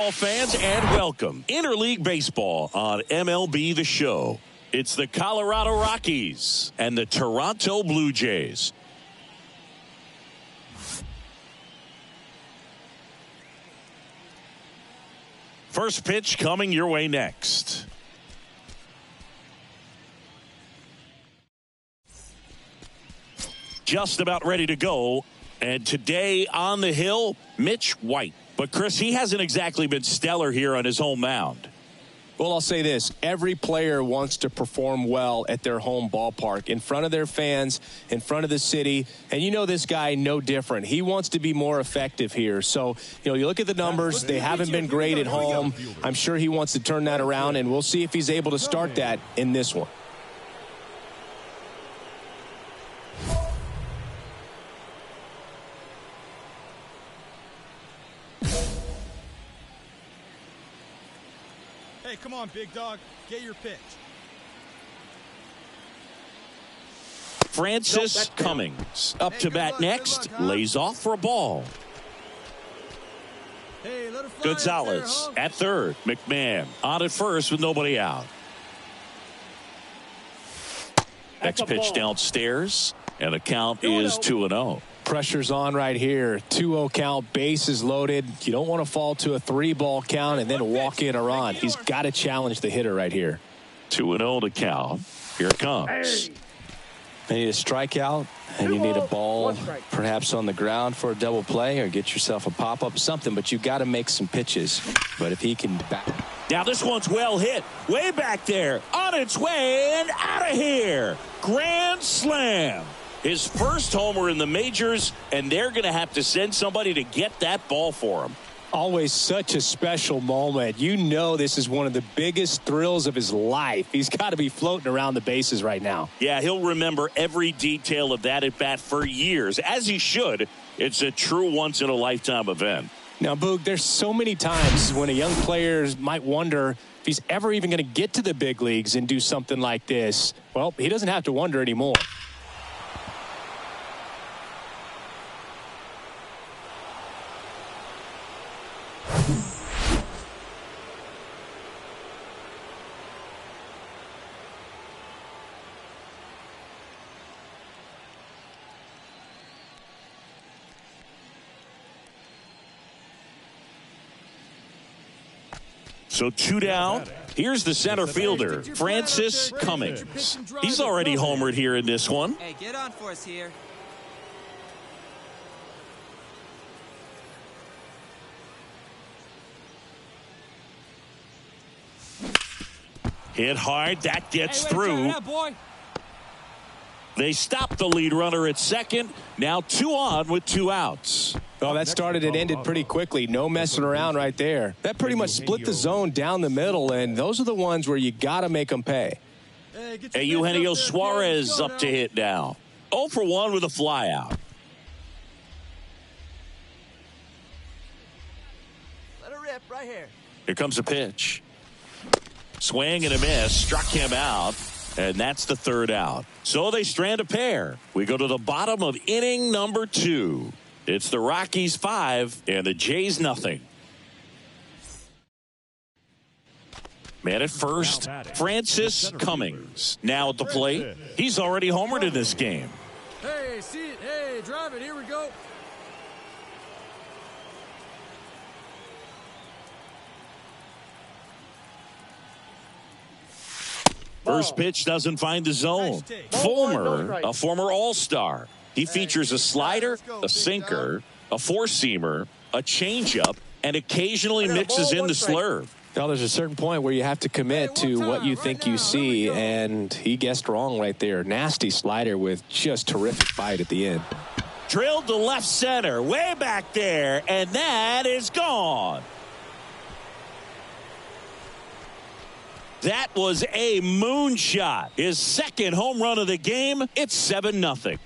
All fans, and welcome. Interleague Baseball on MLB The Show. It's the Colorado Rockies and the Toronto Blue Jays. First pitch coming your way next. Just about ready to go. And today on the hill, Mitch White. But, Chris, he hasn't exactly been stellar here on his home mound. Well, I'll say this. Every player wants to perform well at their home ballpark, in front of their fans, in front of the city. And you know this guy no different. He wants to be more effective here. So, you look at the numbers. They haven't been great at home. I'm sure he wants to turn that around, and we'll see if he's able to start that in this one. Hey, come on, big dog. Get your pitch. Francis Cummings up to bat next. Lays off for a ball. Hey, let it fly Gonzalez up there, at third. McMahon on at first with nobody out. Next pitch downstairs. And the count is 2-0. Pressure's on right here. 2-0 count, bases loaded. You don't want to fall to a 3-ball count and then walk in a run. He's got to challenge the hitter right here. 2-0 to count. Here it comes. You need a strikeout, and you need a ball perhaps on the ground for a double play, or get yourself a pop-up, something, but you've got to make some pitches. But if he can back. Now this one's well hit. Way back there. On its way and out of here. Grand slam. His first homer in the majors, and they're going to have to send somebody to get that ball for him. Always such a special moment. You know this is one of the biggest thrills of his life. He's got to be floating around the bases right now. Yeah, he'll remember every detail of that at bat for years, as he should. It's a true once-in-a-lifetime event. Now, Boog, there's so many times when a young player might wonder if he's ever even going to get to the big leagues and do something like this. Well, he doesn't have to wonder anymore. So 2 down. Here's the center fielder, Francis Cummings. He's already homered here in this one. Hey, get on for us here. Hit hard. That gets through. They stop the lead runner at second. Now 2 on with 2 outs. Oh, that started and ended pretty quickly. No messing around right there. That pretty much split the zone down the middle, and those are the ones where you got to make them pay. Hey, Eugenio Suarez up to hit now. 0 for 1 with a flyout. Let it rip right here. Here comes a pitch. Swing and a miss. Struck him out. And that's the 3rd out. So they strand a pair. We go to the bottom of inning number 2. It's the Rockies 5 and the Jays nothing. Man at first, Francis Cummings. Now at the plate. He's already homered in this game. Hey, see it. Hey, drive it. Here we go. First pitch doesn't find the zone. Fulmer, a former All-Star. He features a slider, a sinker, a four-seamer, a changeup, and occasionally mixes in the slurve. Well, there's a certain point where you have to commit to what you think you see, and he guessed wrong right there. Nasty slider with just terrific bite at the end. Drilled to left center, way back there, and that is gone. That was a moonshot. His second home run of the game. It's 7-0.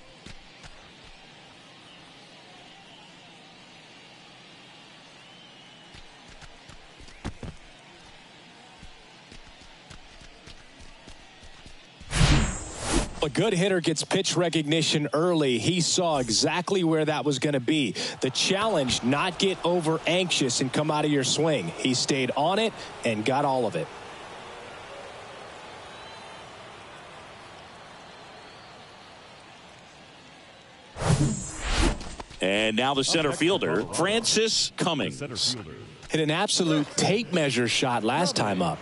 A good hitter gets pitch recognition early. He saw exactly where that was going to be. The challenge, not get over anxious and come out of your swing. He stayed on it and got all of it. And now the center fielder, Francis Cummings. Hit an absolute tape measure shot last time up.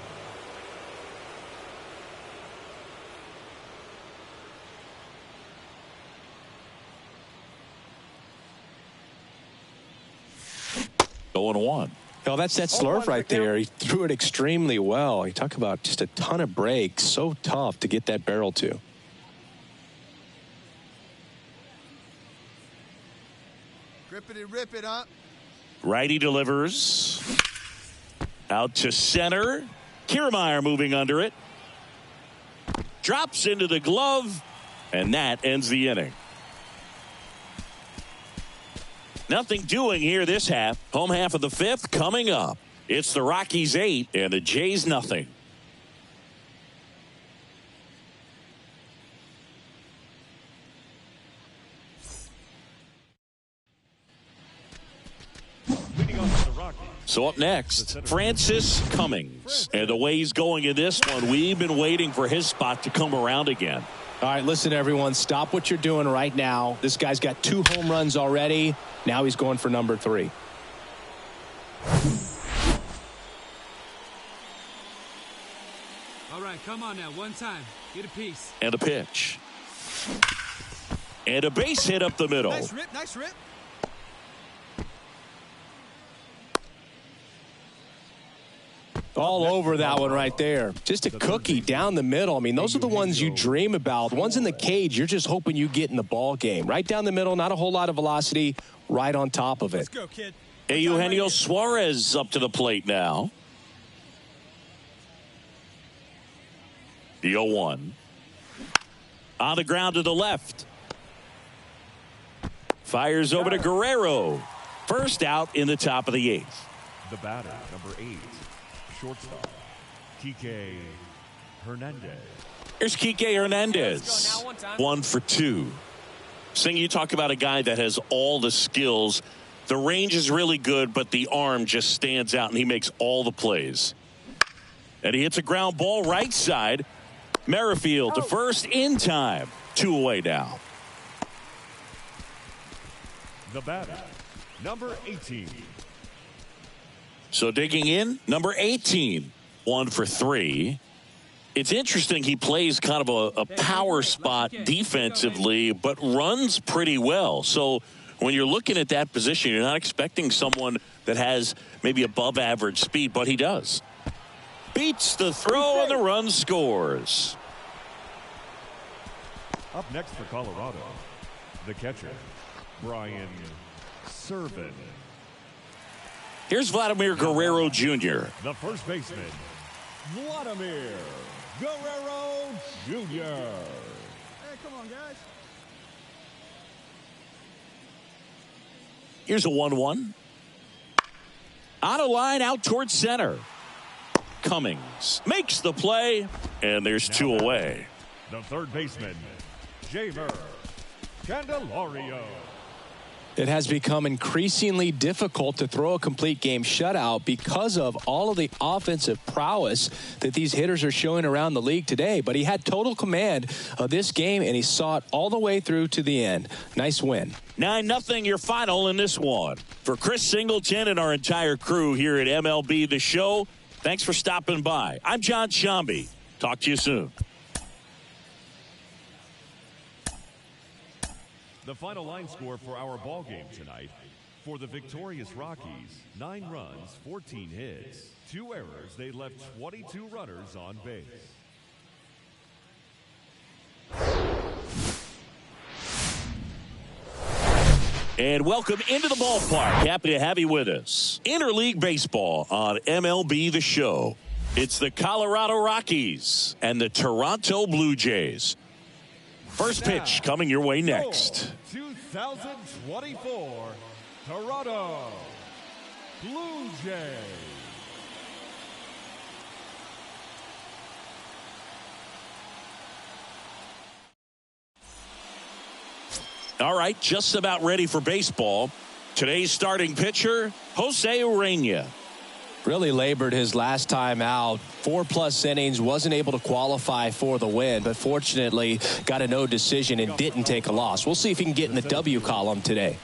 Going 1. Oh, that's that slurve right there. He threw it extremely well. You talk about just a ton of breaks. So tough to get that barrel to. Rippity rip it up. Righty delivers. Out to center. Kiermaier moving under it. Drops into the glove. And that ends the inning. Nothing doing here this half. Home half of the 5th coming up. It's the Rockies 8 and the Jays nothing. So up next, Francis Cummings. And the way he's going in this one, we've been waiting for his spot to come around again. All right, listen, everyone. Stop what you're doing right now. This guy's got 2 home runs already. Now he's going for number 3. All right, come on now. One time. Get a piece. And a pitch. And a base hit up the middle. Nice rip. Nice rip. All over that one right there. Just a cookie down the middle. I mean, those are the ones you dream about. The ones in the cage, you're just hoping you get in the ball game. Right down the middle, not a whole lot of velocity, right on top of it. Let's go, kid. Eugenio Suarez up to the plate now. The 0-1. On the ground to the left. Fires over to Guerrero. First out in the top of the 8th. The batter, number 8. Shortstop, Kike Hernandez. Here's Kike Hernandez. 1 for 2. Sing, you talk about a guy that has all the skills. The range is really good, but the arm just stands out, and he makes all the plays. And he hits a ground ball right side. Merrifield to first in time. 2 away now. The batter, number 18. So digging in, number 18, 1 for 3. It's interesting he plays kind of a power spot defensively, but runs pretty well. So when you're looking at that position, you're not expecting someone that has maybe above average speed, but he does. Beats the throw and the run scores. Up next for Colorado, the catcher, Brian Serven. Here's Vladimir Guerrero Jr. The first baseman, Vladimir Guerrero Jr. Hey, come on, guys. Here's a 1-1. On a line out towards center. Cummings makes the play, and there's 2 away. The third baseman, Jamer Candelario. It has become increasingly difficult to throw a complete game shutout because of all of the offensive prowess that these hitters are showing around the league today. But he had total command of this game, and he saw it all the way through to the end. Nice win. 9-0 your final in this one. For Chris Singleton and our entire crew here at MLB The Show, thanks for stopping by. I'm John Shambi. Talk to you soon. The final line score for our ball game tonight. For the victorious Rockies, 9 runs, 14 hits, 2 errors. They left 22 runners on base. And welcome into the ballpark. Happy to have you with us. Interleague Baseball on MLB The Show. It's the Colorado Rockies and the Toronto Blue Jays. First pitch coming your way next. 2024 Toronto Blue Jays. All right, just about ready for baseball. Today's starting pitcher, Jose Urena. Really labored his last time out. 4+ innings, wasn't able to qualify for the win, but fortunately got a no decision and didn't take a loss. We'll see if he can get in the W column today.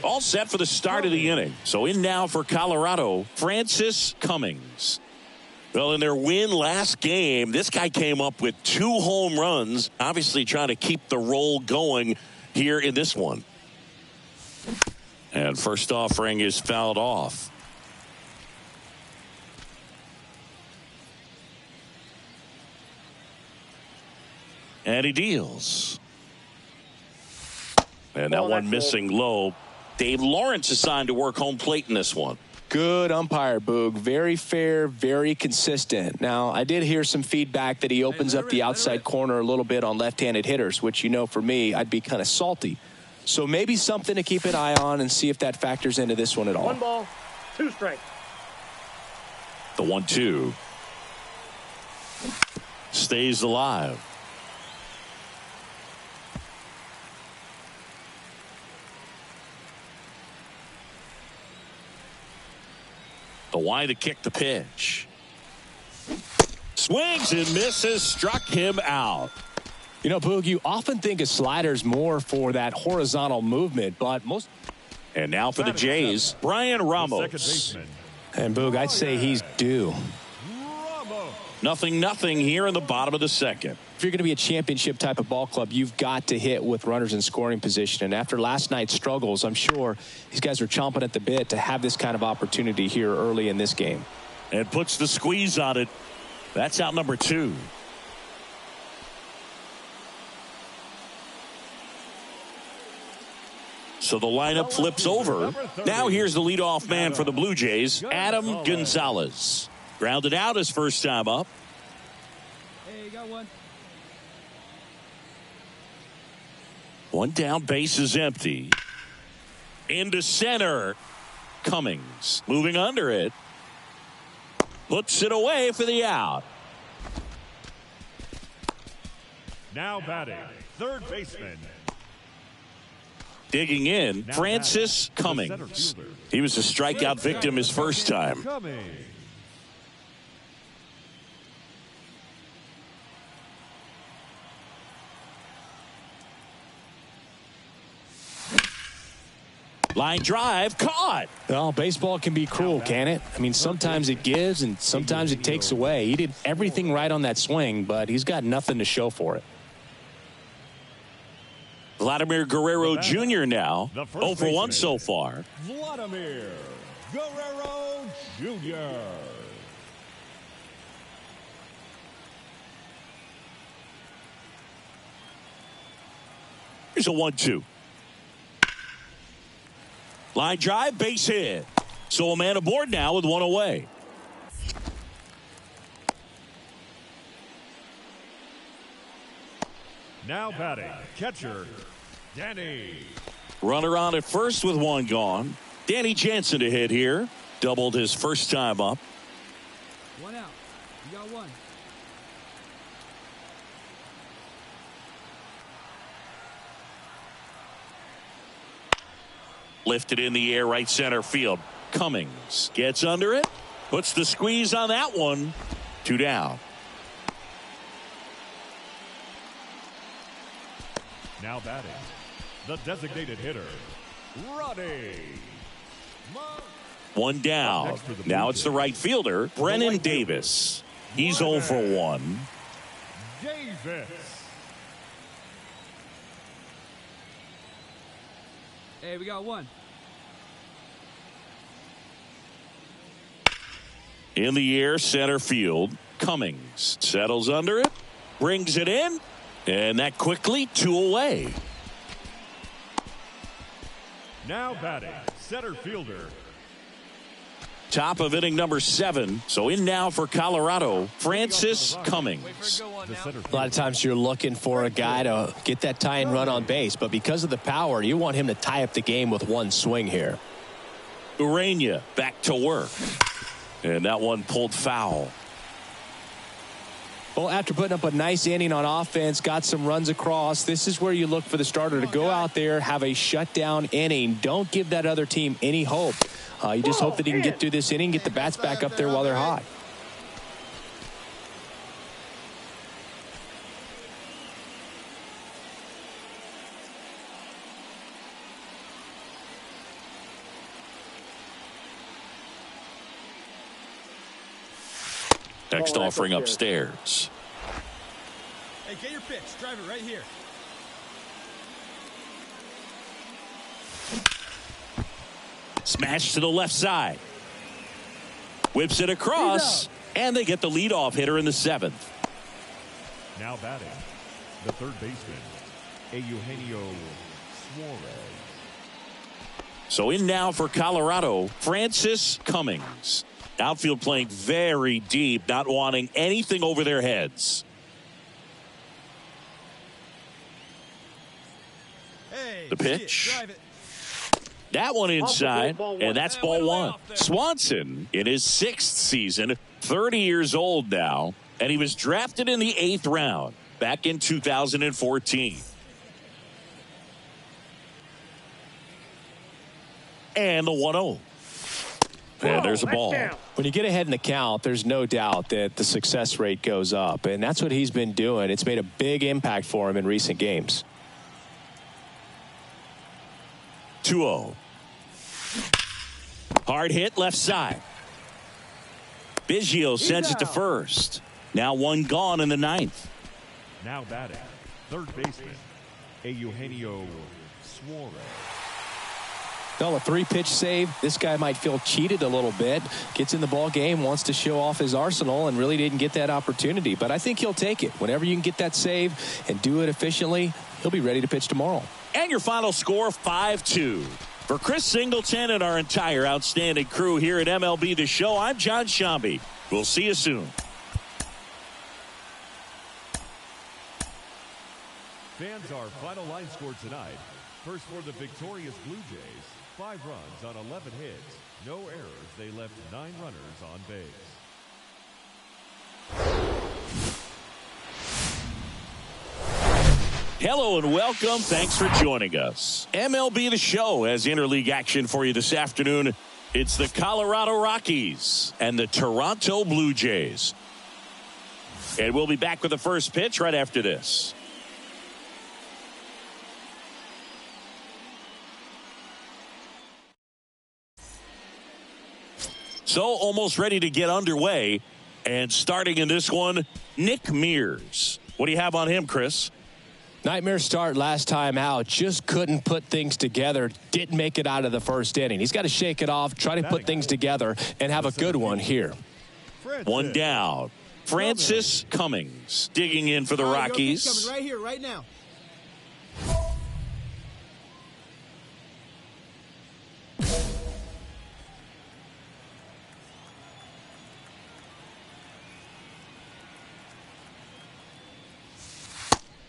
All set for the start of the inning. So in now for Colorado, Francis Cummings. Well, in their win last game, this guy came up with 2 home runs, obviously trying to keep the roll going here in this one. And first offering is fouled off. And he deals. And that one missing low. Dave Lawrence assigned to work home plate in this one. Good umpire, Boog. Very fair, very consistent. Now, I did hear some feedback that he opens up the outside corner a little bit on left-handed hitters, which, for me, I'd be kind of salty. So maybe something to keep an eye on and see if that factors into this one at all. 1 ball, 2 strikes. The 1-2 stays alive. The wide to kick the pitch. Swings and misses, struck him out. Boog, you often think a slider's more for that horizontal movement, but most. And now for the Jays, Brian Ramos. And Boog, I'd say he's due. 0-0 here in the bottom of the second. If you're going to be a championship type of ball club, you've got to hit with runners in scoring position. And after last night's struggles, I'm sure these guys are chomping at the bit to have this kind of opportunity here early in this game. And puts the squeeze on it. That's out number 2. So the lineup flips over. Now here's the leadoff man for the Blue Jays, Adam Gonzalez. Grounded out his first time up. Hey, you got one. One down, base is empty. Into center. Cummings moving under it. Puts it away for the out. Now batting, third baseman. Digging in, Francis Cummings. He was a strikeout victim his first time. Line drive, caught. Well, baseball can be cruel, can it? I mean, sometimes it gives and sometimes it takes away. He did everything right on that swing, but he's got nothing to show for it. Vladimir Guerrero Jr. now, 0 for 1 so far. Vladimir Guerrero Jr. Here's a 1-2. Line drive, base hit. So a man aboard now with one away. Now batting, catcher, Danny. Runner on at first with one gone. Danny Jansen to hit here. Doubled his first time up. 1 out. You got 1. Lifted in the air, right center field. Cummings gets under it. Puts the squeeze on that one. 2 down. Now batting, the designated hitter, Roddy. 1 down. Now it's the right fielder, Brennan Davis. He's 0 for 1. Davis. Hey, we got 1. In the air, center field. Cummings settles under it, brings it in, and that quickly 2 away. Now batting, center fielder. Top of inning number 7. So in now for Colorado, Francis Cummings. A lot of times you're looking for a guy to get that tying run on base, but because of the power, you want him to tie up the game with one swing here. Urena back to work. And that one pulled foul. Well, after putting up a nice inning on offense, got some runs across, this is where you look for the starter to go out there, have a shutdown inning. Don't give that other team any hope. You just hope that he can get through this inning, get the bats back up there while they're hot. Next offering upstairs. Hey, get your pitch. Drive it right here. Smash to the left side. Whips it across, and they get the leadoff hitter in the 7th. Now batting, the third baseman, Eugenio Suarez. So in now for Colorado, Francis Cummings. Outfield playing very deep, not wanting anything over their heads. The pitch. That one inside, and that's ball one. Swanson in his 6th season, 30 years old now, and he was drafted in the 8th round back in 2014. And the 1-0. And there's a ball. When you get ahead in the count, there's no doubt that the success rate goes up, and that's what he's been doing. It's made a big impact for him in recent games. 2-0. Hard hit left side. Biggio sends it to first. Now one gone in the 9th. Now batting, third baseman, Eugenio Suarez. Well, a 3-pitch save. This guy might feel cheated a little bit. Gets in the ball game, wants to show off his arsenal, and really didn't get that opportunity. But I think he'll take it. Whenever you can get that save and do it efficiently, he'll be ready to pitch tomorrow. And your final score, 5-2. For Chris Singleton and our entire outstanding crew here at MLB The Show, I'm John Shambi. We'll see you soon. Fans, our final line score tonight. First for the victorious Blue Jays, 5 runs on 11 hits. No errors. They left 9 runners on base. Hello and welcome. Thanks for joining us. MLB The Show has interleague action for you this afternoon. It's the Colorado Rockies and the Toronto Blue Jays. And we'll be back with the first pitch right after this. So almost ready to get underway. And starting in this one, Nick Mears. What do you have on him, Chris? Nightmare start last time out. Just couldn't put things together. Didn't make it out of the first inning. He's got to shake it off, try to put things together, and have a good one here. One down. Francis Cummings digging in for the Rockies. Coming right here, right now.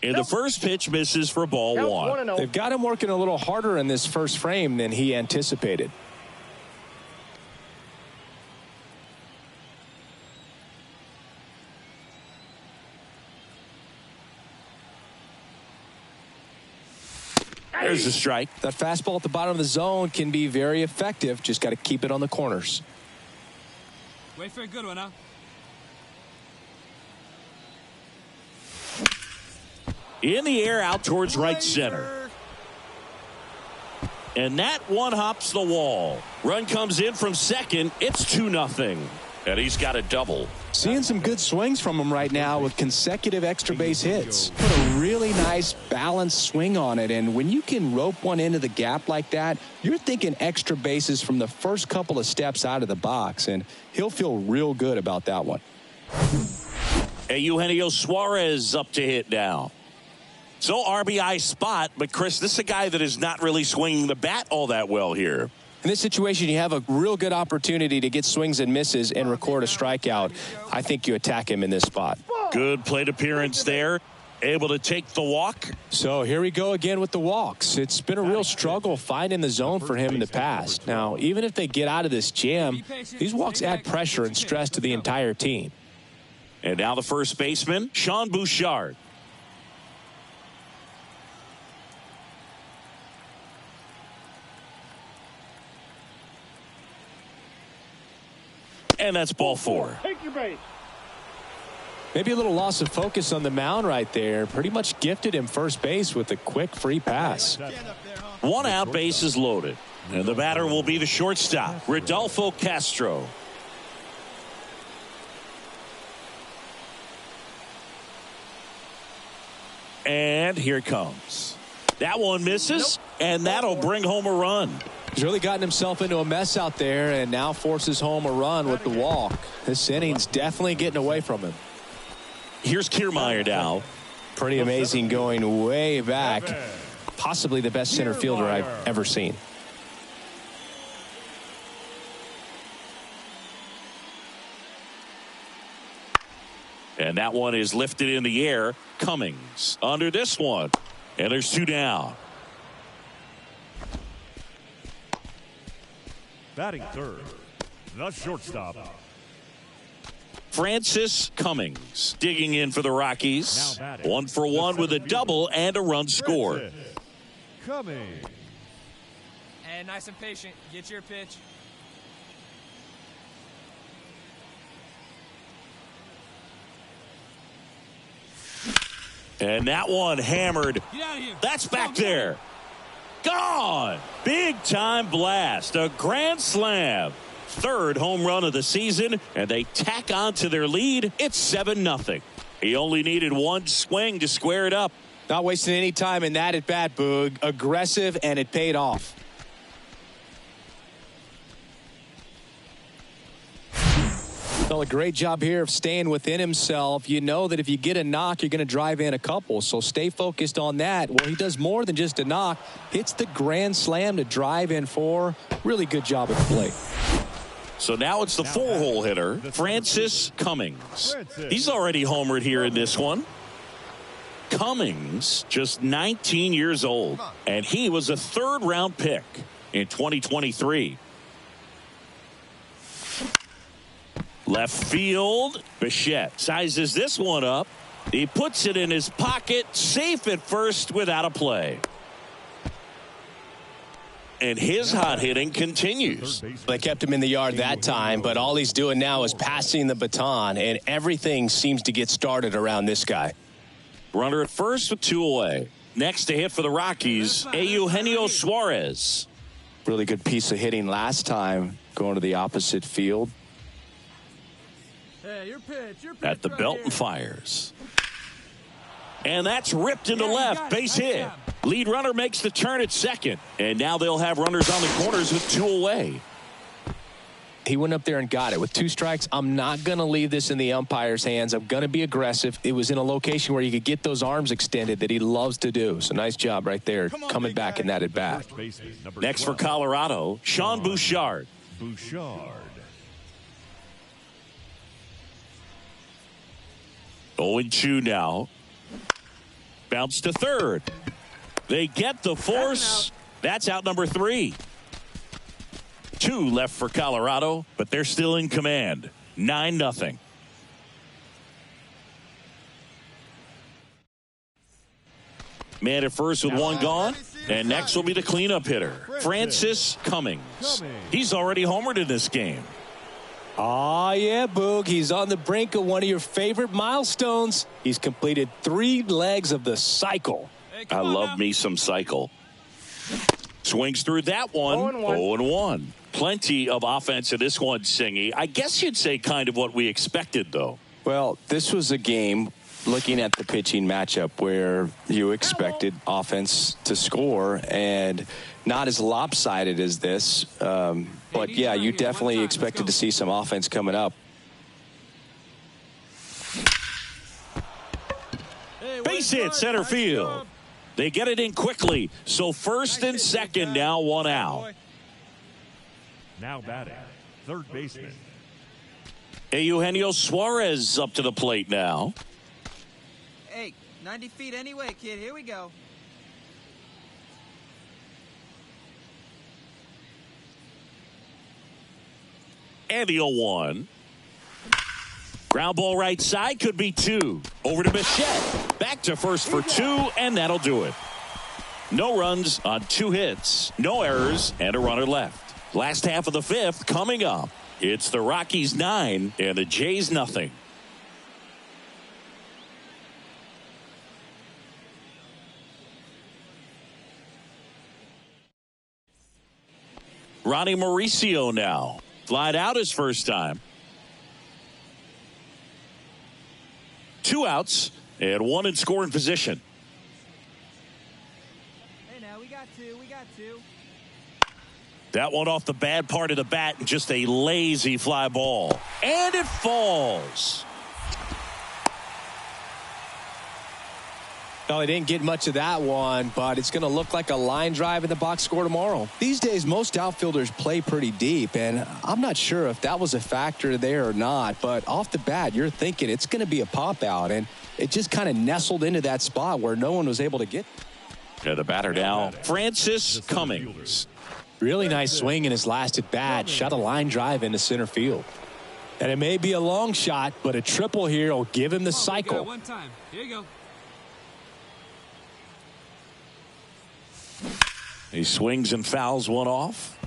And the first pitch misses for ball one. They've got him working a little harder in this first frame than he anticipated. There's a strike. That fastball at the bottom of the zone can be very effective. Just got to keep it on the corners. Wait for a good one, huh? In the air out towards right center. And that one hops the wall. Run comes in from second. It's 2-0. And he's got a double. Seeing some good swings from him right now with consecutive extra base hits. Put a really nice balanced swing on it. And when you can rope one into the gap like that, you're thinking extra bases from the first couple of steps out of the box. And he'll feel real good about that one. Eugenio Suarez up to hit now. So RBI spot, but Chris, this is a guy that is not really swinging the bat all that well here. In this situation, you have a real good opportunity to get swings and misses and record a strikeout. I think you attack him in this spot. Good plate appearance there. Able to take the walk. So here we go again with the walks. It's been a real struggle finding the zone for him in the past. Now, even if they get out of this jam, these walks add pressure and stress to the entire team. And now the first baseman, Sean Bouchard. And that's ball 4. Take your base. Maybe a little loss of focus on the mound right there. Pretty much gifted him first base with a quick free pass. 1 out, bases loaded. And the batter will be the shortstop, Rodolfo Castro. And here it comes. That one misses, and that'll bring home a run. He's really gotten himself into a mess out there and now forces home a run with the walk. This inning's definitely getting away from him. Here's Kiermaier now. Pretty amazing, going way back. Possibly the best center fielder I've ever seen. And that one is lifted in the air. Cummings under this one. And there's 2 down. Batting third, the shortstop, Francis Cummings digging in for the Rockies. 1 for 1 with a double and a run scored. Cummings. And nice and patient. Get your pitch. And that one hammered. Get out of here. That's back there. Gone. Big time blast. A grand slam. 3rd home run of the season, and they tack on to their lead. It's 7-0. He only needed 1 swing to square it up. Not wasting any time in that at bat, Boog. Aggressive, and it paid off. Well, a great job here of staying within himself. You know that if you get a knock, you're going to drive in a couple. So stay focused on that. Well, he does more than just a knock. Hits the grand slam to drive in 4. Really good job at the plate. So now it's the 4-hole hitter, Francis Cummings. He's already homered here in this one. Cummings, just 19 years old, and he was a 3rd-round pick in 2023. Left field, Bichette sizes this one up. He puts it in his pocket, safe at first without a play. And his hot hitting continues. They kept him in the yard that time, but all he's doing now is passing the baton, and everything seems to get started around this guy. Runner at first with 2 away. Next to hit for the Rockies, Eugenio Suarez. Really good piece of hitting last time, going to the opposite field. Hey, your pitch At the right belt here. and fires. And that's ripped into left. Base hit. Lead runner makes the turn at second. And now they'll have runners on the corners with 2 away. He went up there and got it. With 2 strikes, I'm not going to leave this in the umpire's hands. I'm going to be aggressive. It was in a location where you could get those arms extended that he loves to do. So nice job right there, coming back in that at bat. Next for Colorado, Sean Bouchard. Bouchard. 0-2 now. Bounce to third. They get the force. That's out number 3. 2 left for Colorado, but they're still in command. 9-0. Man at first with 1 gone. And next will be the cleanup hitter, Francis Cummings. He's already homered in this game. Oh, yeah, Boog. He's on the brink of one of your favorite milestones. He's completed 3 legs of the cycle. Hey, I love me some cycle. Swings through that one. 0-1. Plenty of offense in this one, Singy. I guess you'd say kind of what we expected, though. Well, this was a game, looking at the pitching matchup, where you expected offense to score, and not as lopsided as this. But, yeah, you definitely expected to see some offense coming up. Base hit center field. They get it in quickly. So first and second now, 1 out. Now batting, third baseman. Eugenio Suarez up to the plate now. Hey, 90 feet anyway, kid. Here we go. And the 0-1. Ground ball right side, could be 2. Over to Bichette. Back to first for 2, and that'll do it. No runs on 2 hits, no errors, and a runner left. Last half of the 5th coming up. It's the Rockies 9 and the Jays nothing. Ronnie Mauricio now. Flied out his first time. 2 outs and 1 in scoring position. Hey, now we got 2. That one off the bad part of the bat and just a lazy fly ball. And it falls. Well, he didn't get much of that one, but it's going to look like a line drive in the box score tomorrow. These days, most outfielders play pretty deep, and I'm not sure if that was a factor there or not, but off the bat, you're thinking it's going to be a pop out, and it just kind of nestled into that spot where no one was able to get. Yeah, the batter now, Francis Cummings. Really nice swing in his last at bat. Shot a line drive into center field. And it may be a long shot, but a triple here will give him the cycle. One time. Here you go. He swings and fouls one off.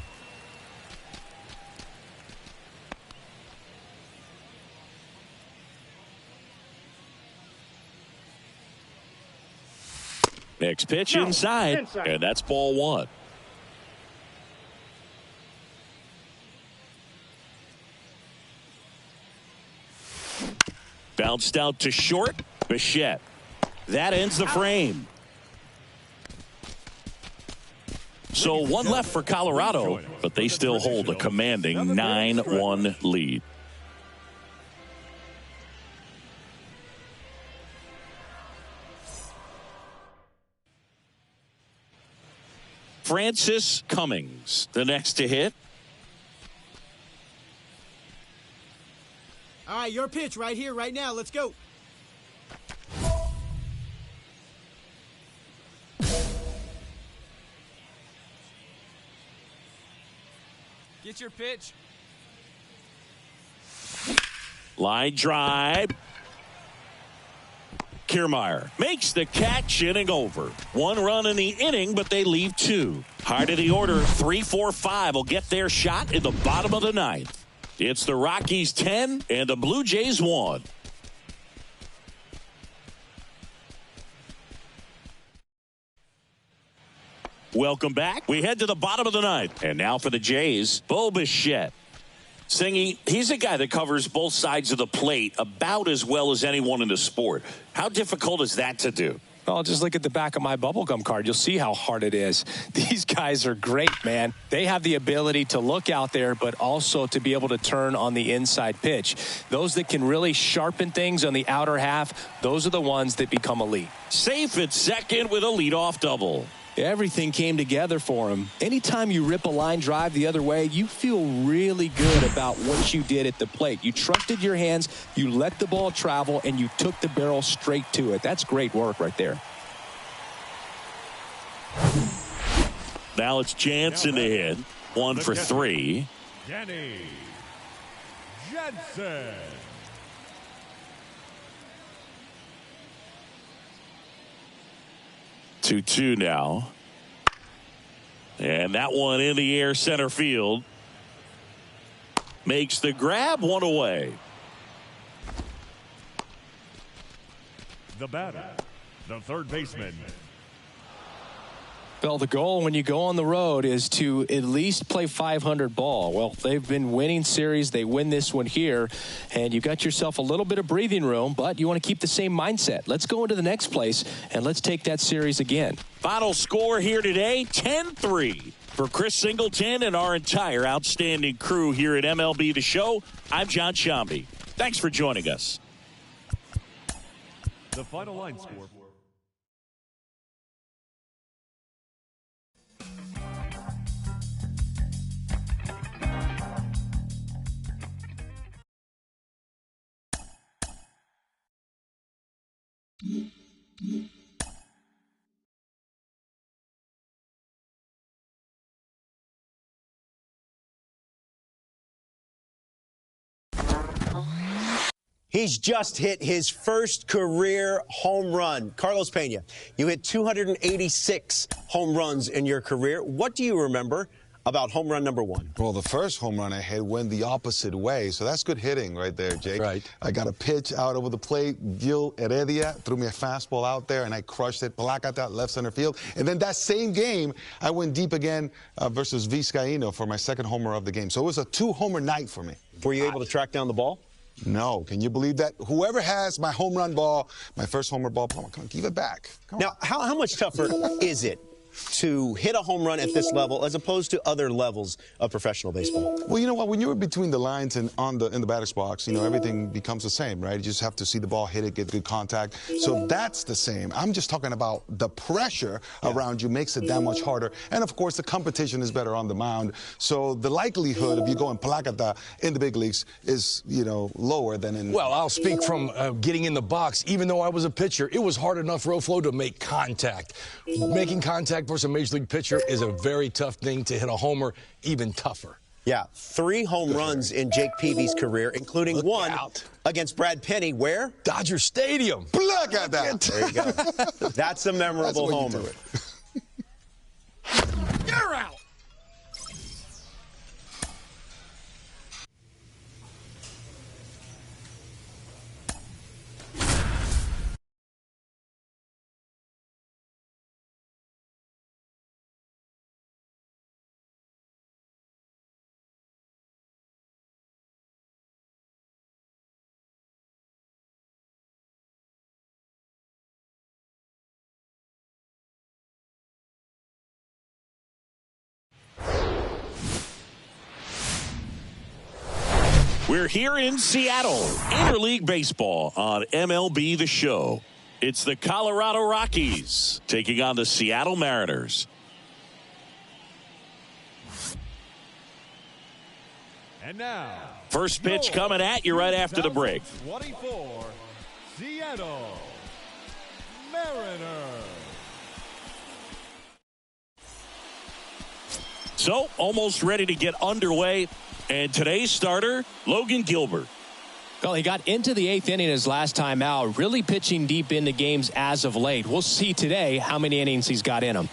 Next pitch inside, and that's ball 1. Bounced out to short. Bichette. That ends the frame. So 1 left for Colorado, but they still hold a commanding 9-1 lead. Francis Cummings, the next to hit. All right, your pitch right here, right now. Let's go. Get your pitch. Line drive. Kiermaier makes the catch, inning over. 1 run in the inning, but they leave 2. Heart of the order, 3, 4, 5 will get their shot in the bottom of the 9th. It's the Rockies 10 and the Blue Jays 1. Welcome back. We head to the bottom of the 9th. And now for the Jays, Bo Bichette. Singy, he's a guy that covers both sides of the plate about as well as anyone in the sport. How difficult is that to do? Well, just look at the back of my bubblegum card. You'll see how hard it is. These guys are great, man. They have the ability to look out there, but also to be able to turn on the inside pitch. Those that can really sharpen things on the outer half, those are the ones that become elite. Safe at second with a leadoff double. Everything came together for him. Anytime you rip a line drive the other way, you feel really good about what you did at the plate. You trusted your hands, you let the ball travel, and you took the barrel straight to it. That's great work right there. Now it's Jansen to hit. 1 for 3. Danny Jansen. Two now. And that one in the air center field. Makes the grab, 1 away. The batter, the third baseman. Well, the goal when you go on the road is to at least play 500 ball. Well, they've been winning series. They win this one here, and you got yourself a little bit of breathing room, but you want to keep the same mindset. Let's go into the next place, and let's take that series again. Final score here today, 10-3. For Chris Singleton and our entire outstanding crew here at MLB The Show, I'm John Shambi. Thanks for joining us. The final line score. He's just hit his first career home run. Carlos Pena, you hit 286 home runs in your career. What do you remember about home run number 1? Well, the first home run I hit went the opposite way, so that's good hitting right there, Jake. Right. I got a pitch out over the plate. Gil Heredia threw me a fastball out there, and I crushed it. Placata, left center field. And then that same game, I went deep again versus Vizcaíno for my second homer of the game. So it was a 2-homer night for me. Were you able to track down the ball? No. Can you believe that? Whoever has my home run ball, my first homer ball, come on, give it back. Now, how much tougher is it to hit a home run at this level as opposed to other levels of professional baseball? Well, you know what? When you're between the lines and in the batter's box, everything becomes the same, right? You just have to see the ball, hit it, get good contact. So that's the same. I'm just talking about the pressure around you makes it that much harder. And, of course, the competition is better on the mound. So the likelihood of you going Placata in the big leagues is, lower than in... Well, I'll speak from getting in the box. Even though I was a pitcher, it was hard enough, Roflo, to make contact. Making contact versus a major league pitcher is a very tough thing. To hit a homer, even tougher. Yeah, 3 home runs in Jake Peavy's career, including one against Brad Penny. Where? Dodger Stadium. Look at that. There you go. That's a memorable homer. You're out. We're here in Seattle, Interleague Baseball on MLB The Show. It's the Colorado Rockies taking on the Seattle Mariners. And now, first pitch coming at you right after the break. 24, Seattle Mariners. So, almost ready to get underway. And today's starter, Logan Gilbert. Well, he got into the 8th inning his last time out, really pitching deep into games as of late. We'll see today how many innings he's got in him.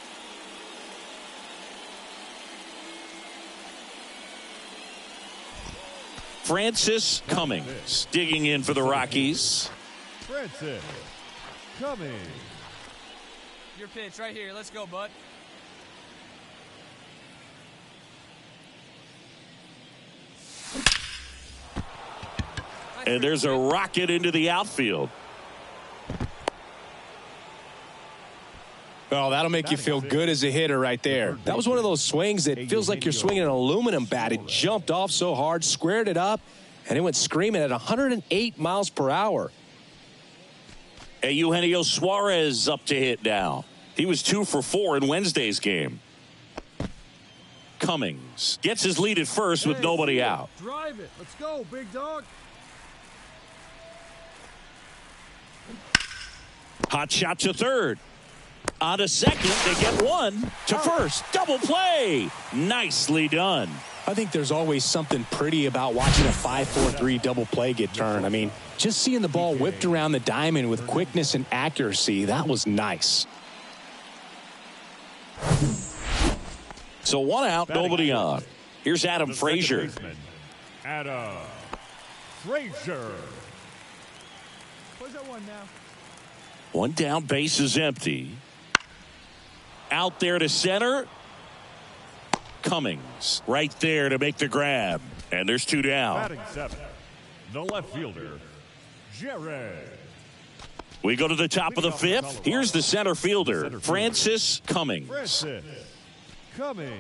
Francis Cummings digging in for the Rockies. Francis Cummings. Your pitch right here. Let's go, bud. And there's a rocket into the outfield. Well, that'll make you feel good as a hitter right there. That was one of those swings that feels like you're swinging an aluminum bat. It jumped off so hard, squared it up, and it went screaming at 108 miles per hour. Hey, Eugenio Suarez up to hit now. He was 2 for 4 in Wednesday's game. Cummings gets his lead at first with nobody out. Drive it. Let's go, big dog. Hot shot to third. On to second, they get one to first. Double play. Nicely done. I think there's always something pretty about watching a 5-4-3 double play get turned. I mean, just seeing the ball whipped around the diamond with quickness and accuracy, that was nice. So 1 out, nobody on. Here's Adam Frazier. Adam Frazier. Where's that one now? 1 down, base is empty. Out there to center. Cummings right there to make the grab. And there's 2 down. Batting 7, the left fielder, Jared. We go to the top of the 5th. Here's the center fielder, Francis Cummings. Francis Cummings.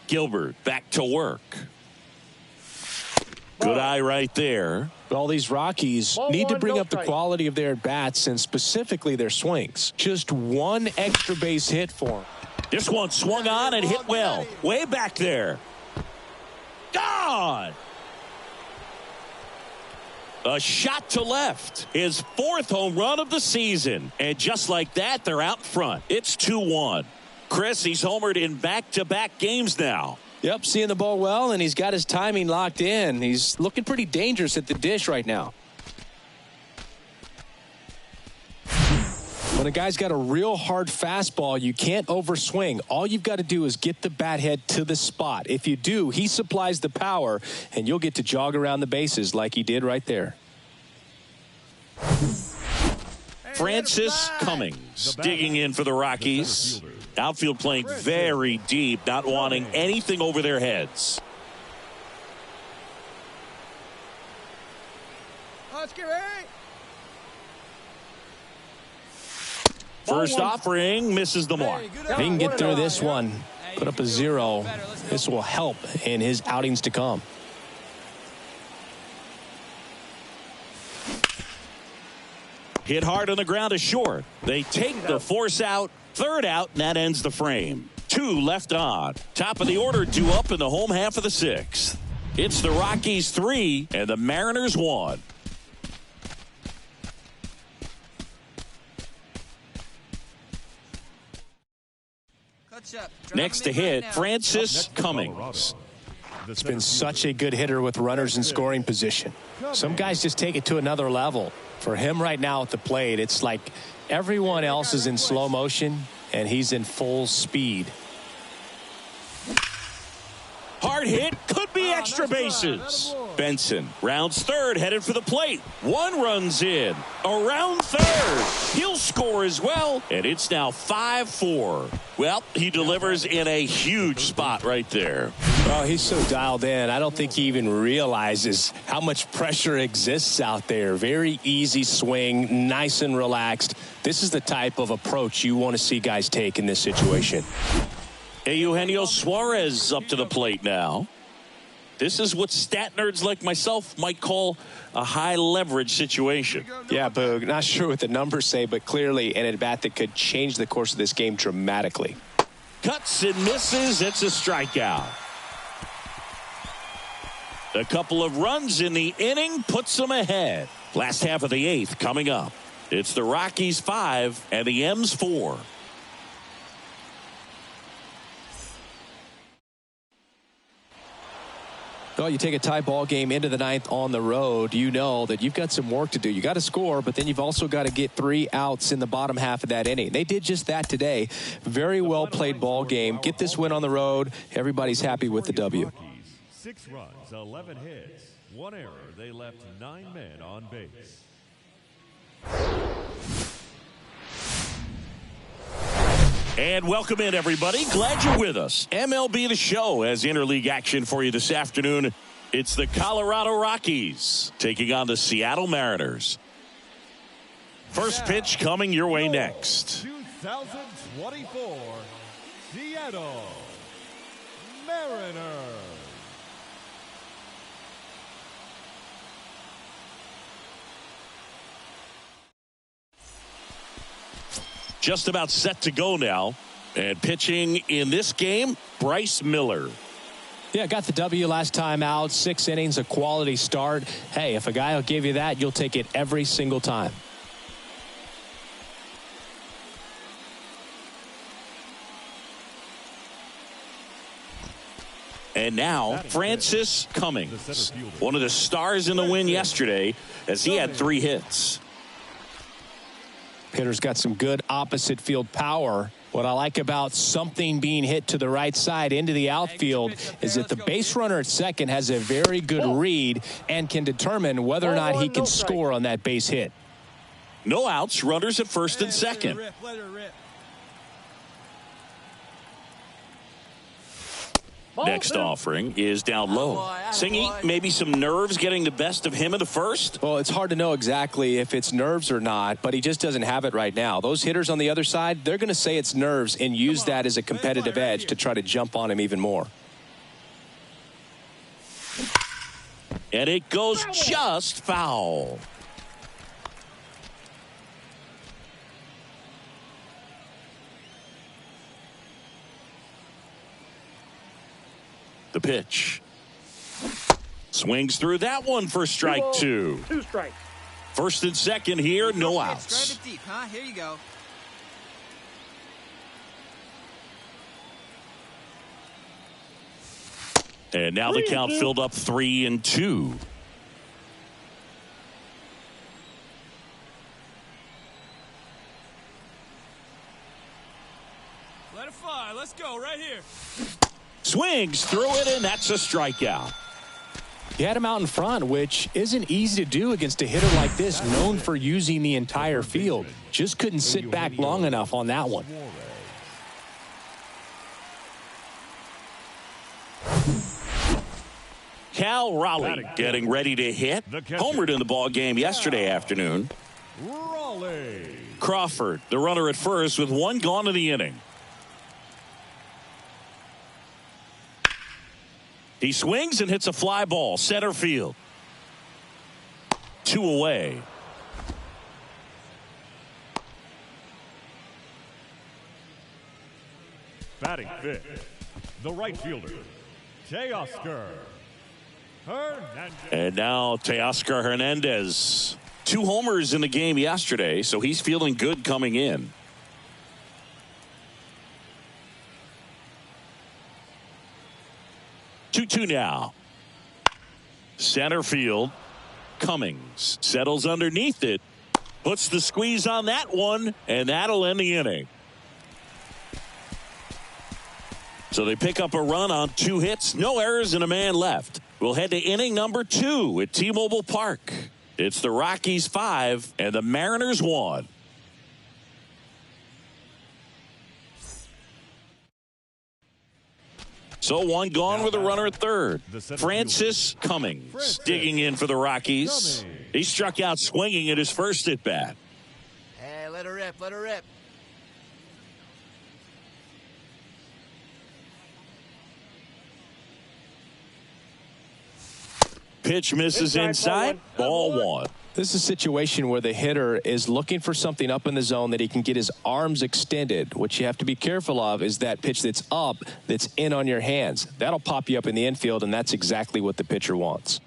Gilbert back to work. Good eye right there. All these Rockies need to bring up the quality of their at-bats and specifically their swings. Just 1 extra base hit for them. This one swung on and hit well. Way back there. Gone. A shot to left. His 4th home run of the season. And just like that, they're out front. It's 2-1. Chris, he's homered in back-to-back games now. Yep, seeing the ball well, and he's got his timing locked in. He's looking pretty dangerous at the dish right now. When a guy's got a real hard fastball, you can't overswing. All you've got to do is get the bat head to the spot. If you do, he supplies the power, and you'll get to jog around the bases like he did right there. Francis Cummings digging in for the Rockies. Outfield playing very deep, not wanting anything over their heads. First offering misses the mark. If he can get through this one, put up a 0, this will help in his outings to come. Hit hard on the ground to short. They take the force out. Third out, and that ends the frame. 2 left on. Top of the order due up in the home half of the 6th. It's the Rockies 3 and the Mariners 1. Next to hit, Francis Cummings. It's been such a good hitter with runners in scoring position. Some guys just take it to another level. For him right now at the plate, it's like everyone else is in slow motion and he's in full speed. Hard hit, could be extra bases. Benson rounds third, headed for the plate. 1 runs in, around third. He'll score as well, and it's now 5-4. Well, he delivers in a huge spot right there. Oh, he's so dialed in. I don't think he even realizes how much pressure exists out there. Very easy swing, nice and relaxed. This is the type of approach you want to see guys take in this situation. Eugenio Suarez up to the plate now. This is what stat nerds like myself might call a high leverage situation. Yeah, Boog. Not sure what the numbers say, but clearly an at-bat that could change the course of this game dramatically. Cuts and misses. It's a strikeout. A couple of runs in the inning puts them ahead. Last half of the 8th coming up. It's the Rockies 5 and the M's 4. Well, you take a tie ball game into the 9th on the road, you know that you've got some work to do. You got to score, but then you've also got to get 3 outs in the bottom half of that inning. They did just that today. Very well played ball game. Get this win on the road. Everybody's happy with the W. 6 runs, 11 hits, 1 error. They left 9 men on base. And welcome in, everybody. Glad you're with us. MLB The Show has interleague action for you this afternoon. It's the Colorado Rockies taking on the Seattle Mariners. First pitch coming your way next. 2024 Seattle Mariners. Just about set to go now. And pitching in this game, Bryce Miller. Yeah, got the W last time out. 6 innings, a quality start. Hey, if a guy will give you that, you'll take it every single time. And now, Francis Cummings, one of the stars in the win yesterday, as he had 3 hits. Hitter's got some good opposite field power. What I like about something being hit to the right side into the outfield is that the base runner at second has a very good read and can determine whether or not he can score on that base hit. No outs, runners at first and second. Next offering is down low. Singy, maybe some nerves getting the best of him in the first? Well, it's hard to know exactly if it's nerves or not, but he just doesn't have it right now. Those hitters on the other side, they're going to say it's nerves and use that as a competitive edge to try to jump on him even more. And it goes just foul. The pitch. Swings through that one for strike 2. 2 strikes. First and second here, no outs. Drive it deep, huh? Here you go. And now the count filled up 3-2. Let it fly. Let's go right here. Swings through it, and that's a strikeout. He had him out in front, which isn't easy to do against a hitter like this, known for using the entire field. Just couldn't sit back long enough on that one. Cal Raleigh getting ready to hit. Homered in the ball game yesterday afternoon. Crawford, the runner at first, with one gone in the inning. He swings and hits a fly ball, center field. 2 away. Batting fifth, the right fielder, Teoscar Hernandez. And now Teoscar Hernandez. 2 homers in the game yesterday, so he's feeling good coming in. Two now. Center field. Cummings settles underneath it. Puts the squeeze on that one, and that'll end the inning. So they pick up a run on 2 hits, no errors, and a man left. We'll head to inning number 2 at T-Mobile Park. It's the Rockies 5 and the Mariners 1. So 1 gone with a runner at third. Francis Cummings digging in for the Rockies. He struck out swinging at his first at bat. Hey, let her rip, let her rip. Pitch misses inside. Ball 1. This is a situation where the hitter is looking for something up in the zone that he can get his arms extended. What you have to be careful of is that pitch that's up, that's in on your hands. That'll pop you up in the infield, and that's exactly what the pitcher wants.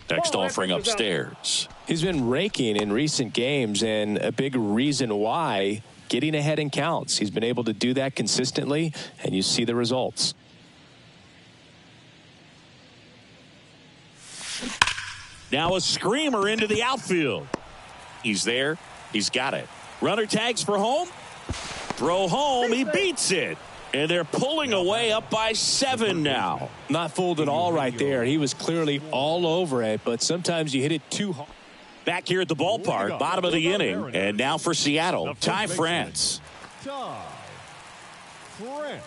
Next offering upstairs. He's been raking in recent games, and a big reason why, getting ahead in counts. He's been able to do that consistently, and you see the results. Now a screamer into the outfield. He's there. He's got it. Runner tags for home. Throw home. He beats it. And they're pulling away up by 7 now. Not fooled at all right there. He was clearly all over it, but sometimes you hit it too hard. Back here at the ballpark, bottom of the inning. And now for Seattle, Ty France. Ty France.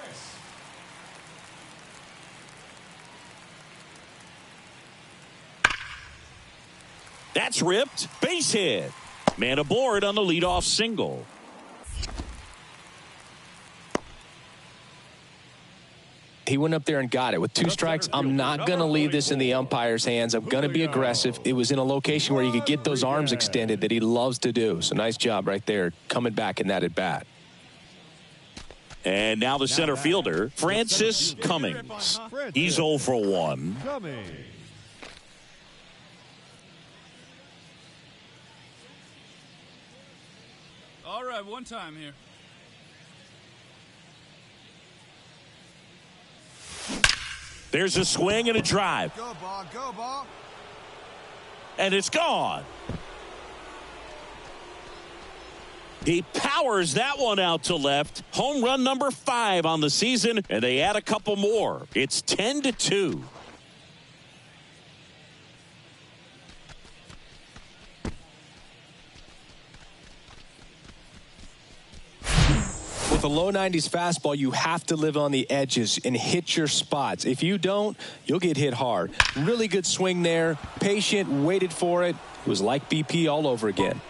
That's ripped. Base hit. Man aboard on the leadoff single. He went up there and got it. With 2 strikes, I'm not going to leave this in the umpire's hands. I'm going to be aggressive. It was in a location where you could get those arms extended that he loves to do. So nice job right there, coming back in that at bat. And now the center fielder, Francis Cummings. He's 0 for 1. All right, one time here. There's a swing and a drive. Go, ball, go, ball. And it's gone. He powers that one out to left. Home run number 5 on the season, and they add a couple more. It's 10-2. With a low 90s fastball, you have to live on the edges and hit your spots. If you don't, you'll get hit hard. Really good swing there. Patient, waited for it. It was like BP all over again.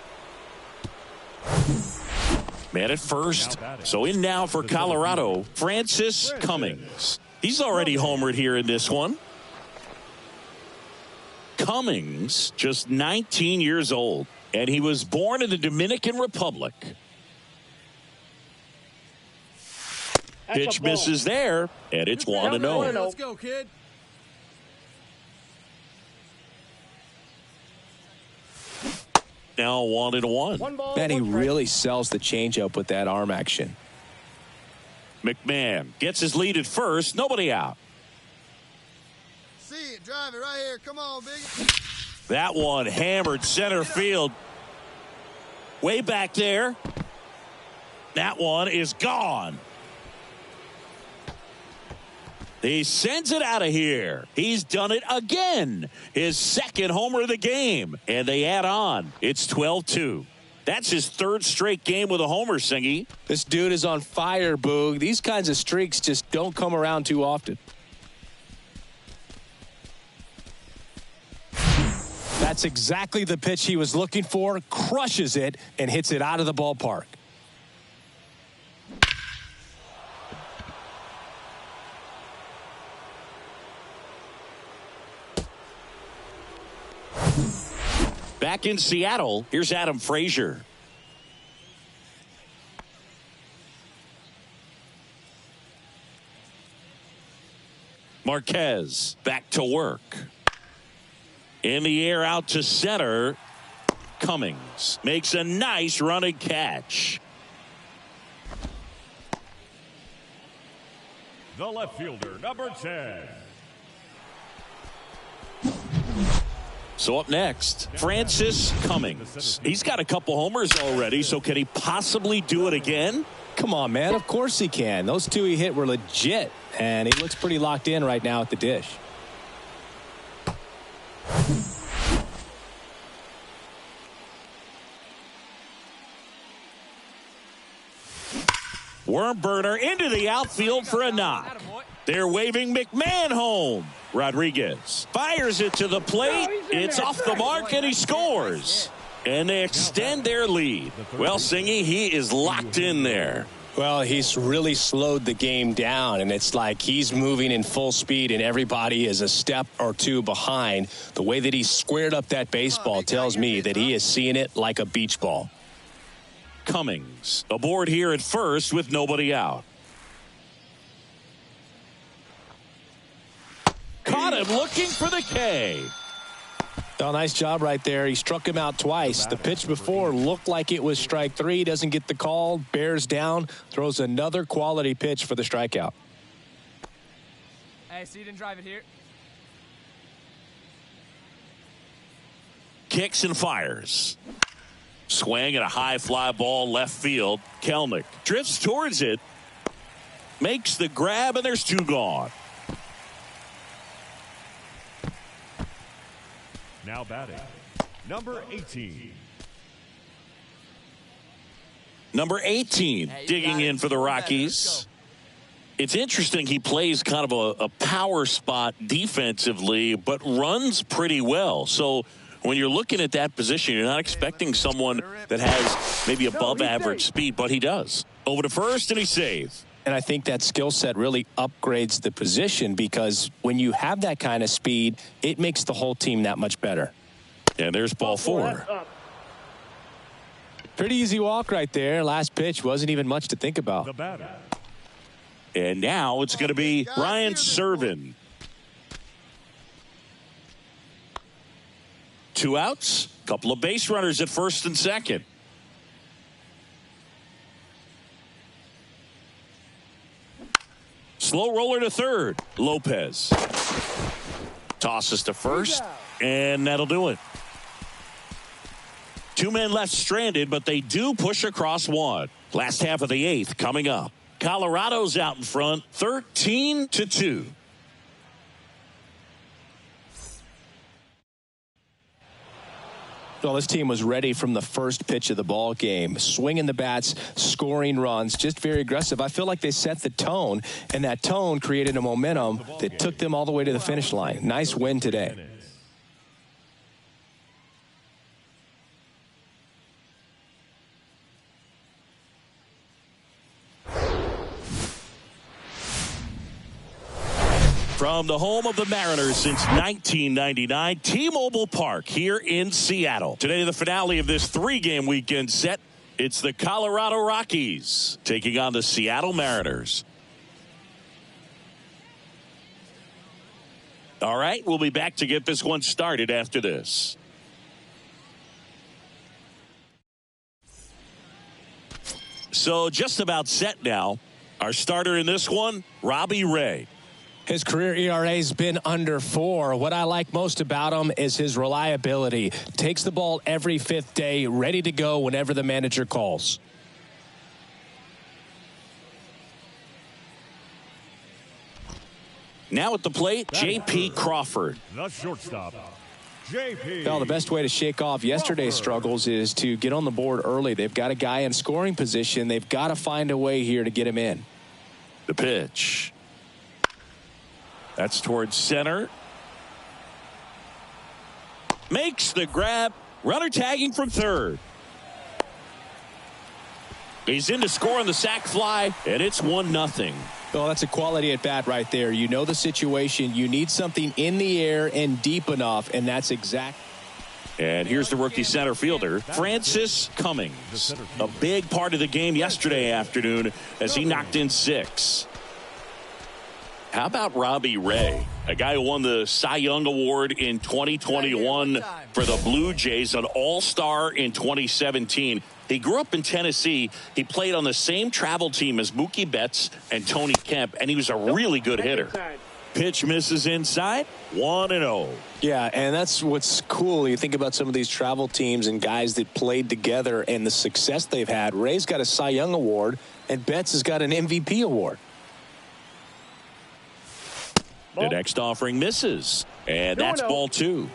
Man at first. So in now for Colorado, Francis Cummings. He's already homered here in this one. Cummings, just 19 years old, and he was born in the Dominican Republic. Pitch misses there, and it's 1-0. Let's go, kid. Now 1-1. Man, he really sells the changeup with that arm action. McMahon gets his lead at first. Nobody out. See it. Drive it right here. Come on, big. That one hammered center field. Way back there. That one is gone. He sends it out of here. He's done it again. His second homer of the game. And they add on. It's 12-2. That's his third straight game with a homer, Singy. This dude is on fire, Boog. These kinds of streaks just don't come around too often. That's exactly the pitch he was looking for. Crushes it and hits it out of the ballpark. Back in Seattle, here's Adam Frazier. Marquez back to work. In the air out to center. Cummings makes a nice running catch. The left fielder, number 10. So up next, Francis Cummings. He's got a couple homers already, so can he possibly do it again? Come on, man. Of course he can. Those two he hit were legit, and he looks pretty locked in right now at the dish. Worm burner into the outfield for a knock. They're waving McMahon home. Rodriguez fires it to the plate. It's off the mark, and he scores. And they extend their lead. Well, Singy, he is locked in there. Well, he's really slowed the game down, and it's like he's moving in full speed, and everybody is a step or two behind. The way that he squared up that baseball tells me that he is seeing it like a beach ball. Cummings aboard here at first with nobody out. Caught him looking for the K. Oh, nice job right there. He struck him out twice. The pitch before looked like it was strike three. Doesn't get the call. Bears down. Throws another quality pitch for the strikeout. Hey, so you didn't drive it here? Kicks and fires. Swing at a high fly ball left field. Kelnick drifts towards it. Makes the grab, and there's two gone. Now batting, number 18. Number 18 digging in for the Rockies. It's interesting, he plays kind of a power spot defensively, but runs pretty well. So when you're looking at that position, you're not expecting someone that has maybe above average speed, but he does. Over to first, and he saves. And I think that skill set really upgrades the position, because when you have that kind of speed, it makes the whole team that much better. And there's ball four. Pretty easy walk right there. Last pitch wasn't even much to think about. The batter. And now it's going to be Ryan Servin. 2 outs, couple of base runners at first and second. Slow roller to third. Lopez tosses to first, and that'll do it. 2 men left stranded, but they do push across one. Last half of the 8th coming up. Colorado's out in front, 13-2. Well, this team was ready from the first pitch of the ball game, swinging the bats, scoring runs, just very aggressive. I feel like they set the tone, and that tone created a momentum that took them all the way to the finish line. Nice win today. From the home of the Mariners since 1999, T-Mobile Park here in Seattle. Today, the finale of this 3-game weekend set. It's the Colorado Rockies taking on the Seattle Mariners. All right, we'll be back to get this one started after this. So just about set now. Our starter in this one, Robbie Ray. His career ERA has been under 4. What I like most about him is his reliability. Takes the ball every 5th day, ready to go whenever the manager calls. Now at the plate, J.P. Crawford. The shortstop, J.P. Well, the best way to shake off yesterday's struggles is to get on the board early. They've got a guy in scoring position. They've got to find a way here to get him in. The pitch. That's towards center. Makes the grab. Runner tagging from third. He's in to score on the sac fly, and it's 1-0. Well, that's a quality at bat right there. You know the situation. You need something in the air and deep enough, and that's exact. And here's the rookie center fielder, Francis Cummings. A big part of the game yesterday afternoon as he knocked in 6. How about Robbie Ray, a guy who won the Cy Young Award in 2021 for the Blue Jays, an all-star in 2017. He grew up in Tennessee. He played on the same travel team as Mookie Betts and Tony Kemp, and he was a really good hitter. Pitch misses inside, 1-0. Yeah, and that's what's cool. You think about some of these travel teams and guys that played together and the success they've had. Ray's got a Cy Young Award, and Betts has got an MVP award. The next offering misses, and that's ball 2.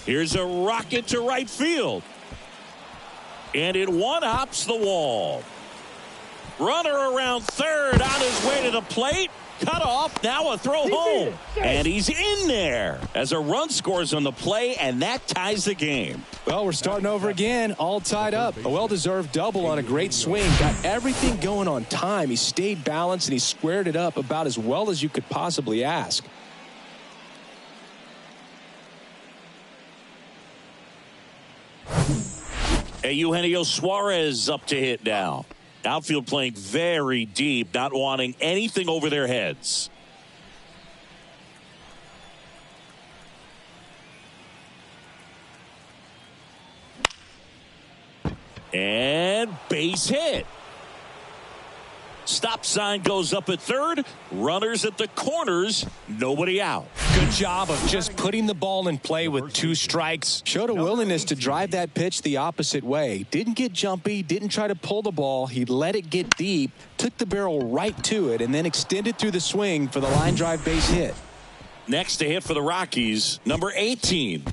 Here's a rocket to right field. And it one-hops the wall. Runner around third on his way to the plate. Cut off, now a throw home. And he's in there as a run scores on the play, and that ties the game. Well, we're starting over again, all tied up. A well-deserved double on a great swing. Got everything going on time. He stayed balanced, and he squared it up about as well as you could possibly ask. Eugenio Suarez up to hit now. Outfield playing very deep, not wanting anything over their heads. And base hit. Stop sign goes up at third. Runners at the corners. Nobody out. Good job of just putting the ball in play with 2 strikes. Showed a willingness to drive that pitch the opposite way. Didn't get jumpy. Didn't try to pull the ball. He let it get deep. Took the barrel right to it and then extended through the swing for the line drive base hit. Next to hit for the Rockies, number 18.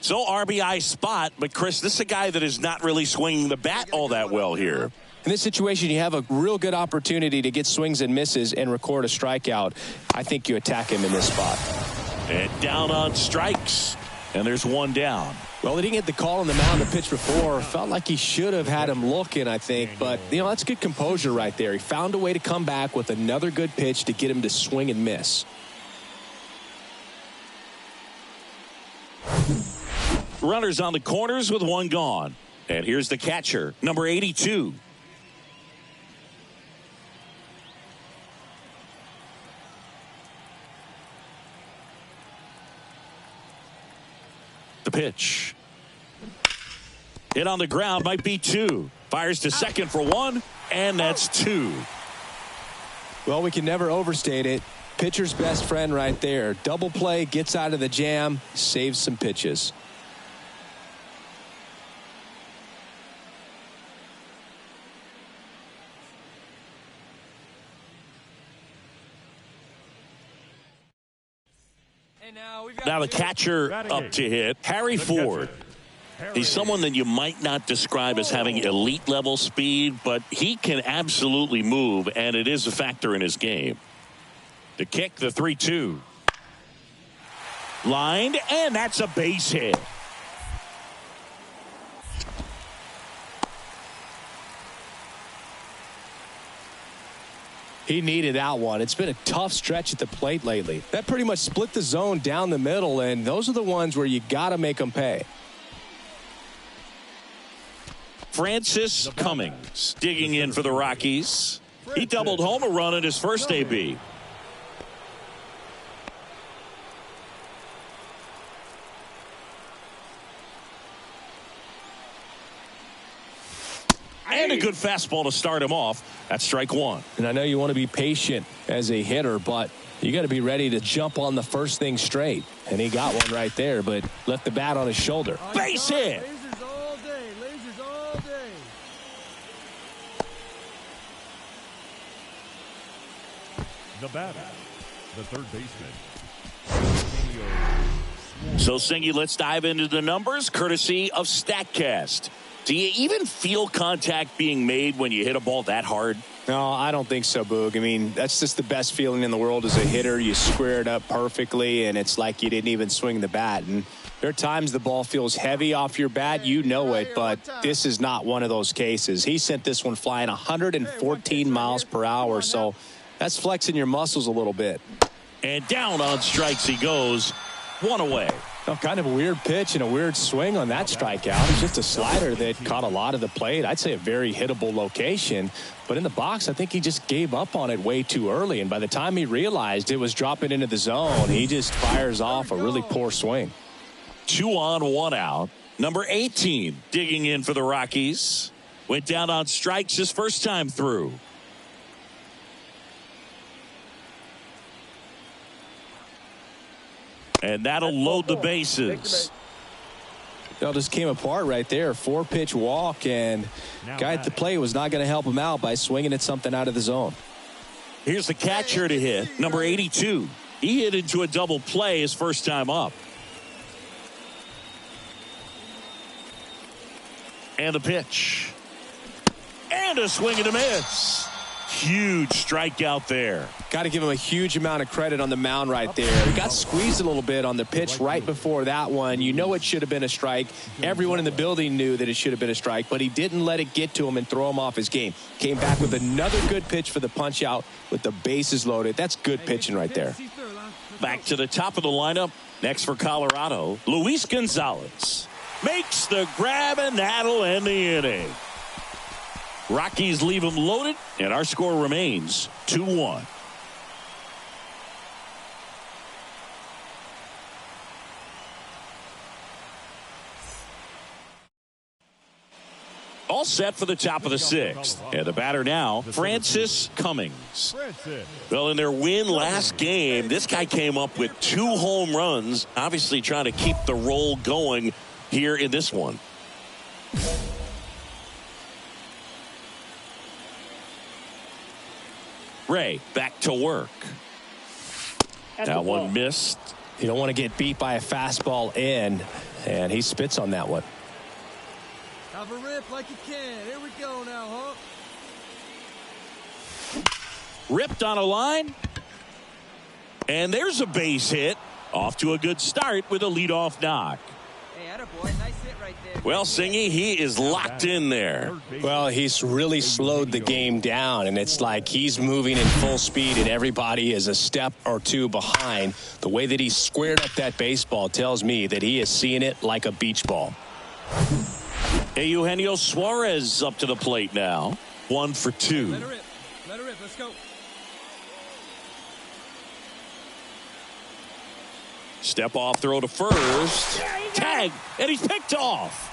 So RBI spot, but Chris, this is a guy that is not really swinging the bat all that well here. In this situation, you have a real good opportunity to get swings and misses and record a strikeout. I think you attack him in this spot. And down on strikes. And there's 1 down. Well, he didn't get the call on the mound the pitch before. Felt like he should have had him looking, I think. But, you know, that's good composure right there. He found a way to come back with another good pitch to get him to swing and miss. Runners on the corners with 1 gone. And here's the catcher, number 82. The pitch. Hit on the ground, might be 2. Fires to second for 1, and that's 2. Well, we can never overstate it. Pitcher's best friend right there. Double play, gets out of the jam, saves some pitches. Now the catcher up to hit, Harry Ford. He's someone that you might not describe as having elite level speed, but he can absolutely move, and it is a factor in his game. The kick, the 3-2. Lined, and that's a base hit. He needed that one. It's been a tough stretch at the plate lately. That pretty much split the zone down the middle, and those are the ones where you got to make them pay. Francis Cummings digging in for the Rockies. He doubled home a run in his first AB. And a good fastball to start him off. That's strike one. And I know you want to be patient as a hitter, but you got to be ready to jump on the first thing straight. And he got one right there, but left the bat on his shoulder. Base hit. Lasers all day. Lasers all day. The batter, the third baseman. So, Singy, let's dive into the numbers courtesy of StatCast. Do you even feel contact being made when you hit a ball that hard? No, I don't think so, Boog. I mean, that's just the best feeling in the world as a hitter. You square it up perfectly, and it's like you didn't even swing the bat. And there are times the ball feels heavy off your bat. You know it, but this is not one of those cases. He sent this one flying 114 miles per hour, so that's flexing your muscles a little bit. And down on strikes he goes. One away. Oh, kind of a weird pitch and a weird swing on that strikeout. It's just a slider that caught a lot of the plate. I'd say a very hittable location. But in the box, I think he just gave up on it way too early. And by the time he realized it was dropping into the zone, he just fires off a really poor swing. 2 on, 1 out. Number 18 digging in for the Rockies. Went down on strikes his first time through. And that'll load the bases. It all just came apart right there. 4-pitch walk, and guy at the plate was not going to help him out by swinging at something out of the zone. Here's the catcher to hit, number 82. He hit into a double play his first time up. And the pitch. And a swing and a miss. Huge strikeout there. Got to give him a huge amount of credit on the mound right there. He got squeezed a little bit on the pitch right before that one. You know it should have been a strike. Everyone in the building knew that it should have been a strike, but he didn't let it get to him and throw him off his game. Came back with another good pitch for the punch out with the bases loaded. That's good pitching right there. Back to the top of the lineup. Next for Colorado, Luis Gonzalez makes the grab, and that'll end the inning. Rockies leave them loaded, and our score remains 2-1. All set for the top of the 6th. And the batter now, Francis Cummings. Well, in their win last game, this guy came up with 2 home runs, obviously trying to keep the roll going here in this one. Ray back to work. That one missed. You don't want to get beat by a fastball in, and he spits on that one. Have a rip like you can. Here we go now, huh? Ripped on a line. And there's a base hit. Off to a good start with a leadoff knock. Hey, attaboy. Nice hit right there. Well, Singy, he is locked in there. Well, he's really slowed the game down, and it's like he's moving in full speed, and everybody is a step or two behind. The way that he squared up that baseball tells me that he is seeing it like a beach ball. Hey, Eugenio Suarez up to the plate now. 1 for 2. Let her rip. Let her rip. Let's go. Step off throw to first. Tag, and he's picked off.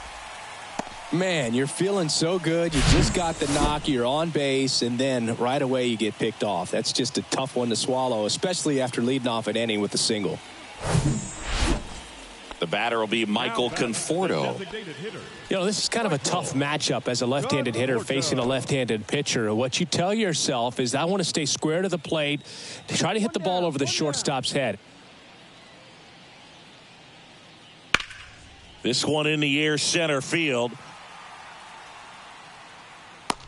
Man, you're feeling so good. You just got the knock. You're on base, and then right away you get picked off. That's just a tough one to swallow, especially after leading off an inning with a single. The batter will be Michael Conforto. You know, this is kind of a tough matchup as a left-handed hitter facing a left-handed pitcher. What you tell yourself is, I want to stay square to the plate, to try to hit the ball over the shortstop's head. This one in the air, center field.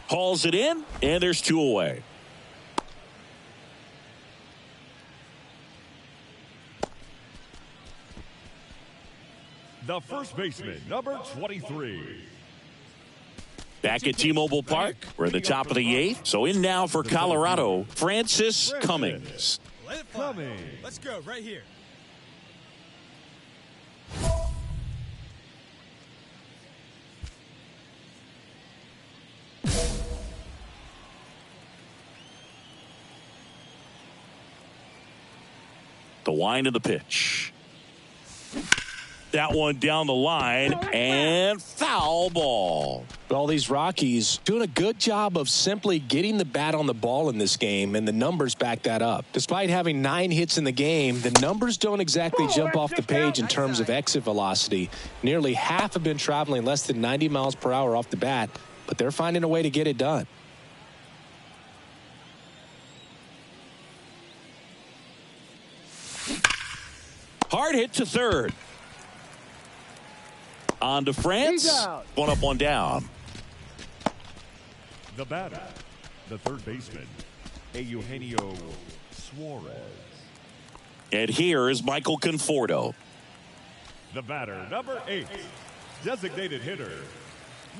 Hauls it in, and there's 2 away. The first baseman, number 23. Back at T-Mobile Park, we're at the top of the 8th. So in now for Colorado, Francis Cummings. Let it fly. Let's go right here. The wind of the pitch. That one down the line, and foul ball. Well, these Rockies doing a good job of simply getting the bat on the ball in this game, and the numbers back that up. Despite having 9 hits in the game, the numbers don't exactly jump off the page in terms of exit velocity. Nearly half have been traveling less than 90 miles per hour off the bat, but they're finding a way to get it done. Hard hit to third. On to France. One up, one down. The batter, the third baseman, Eugenio Suarez. And here is Michael Conforto. The batter, number 8, designated hitter,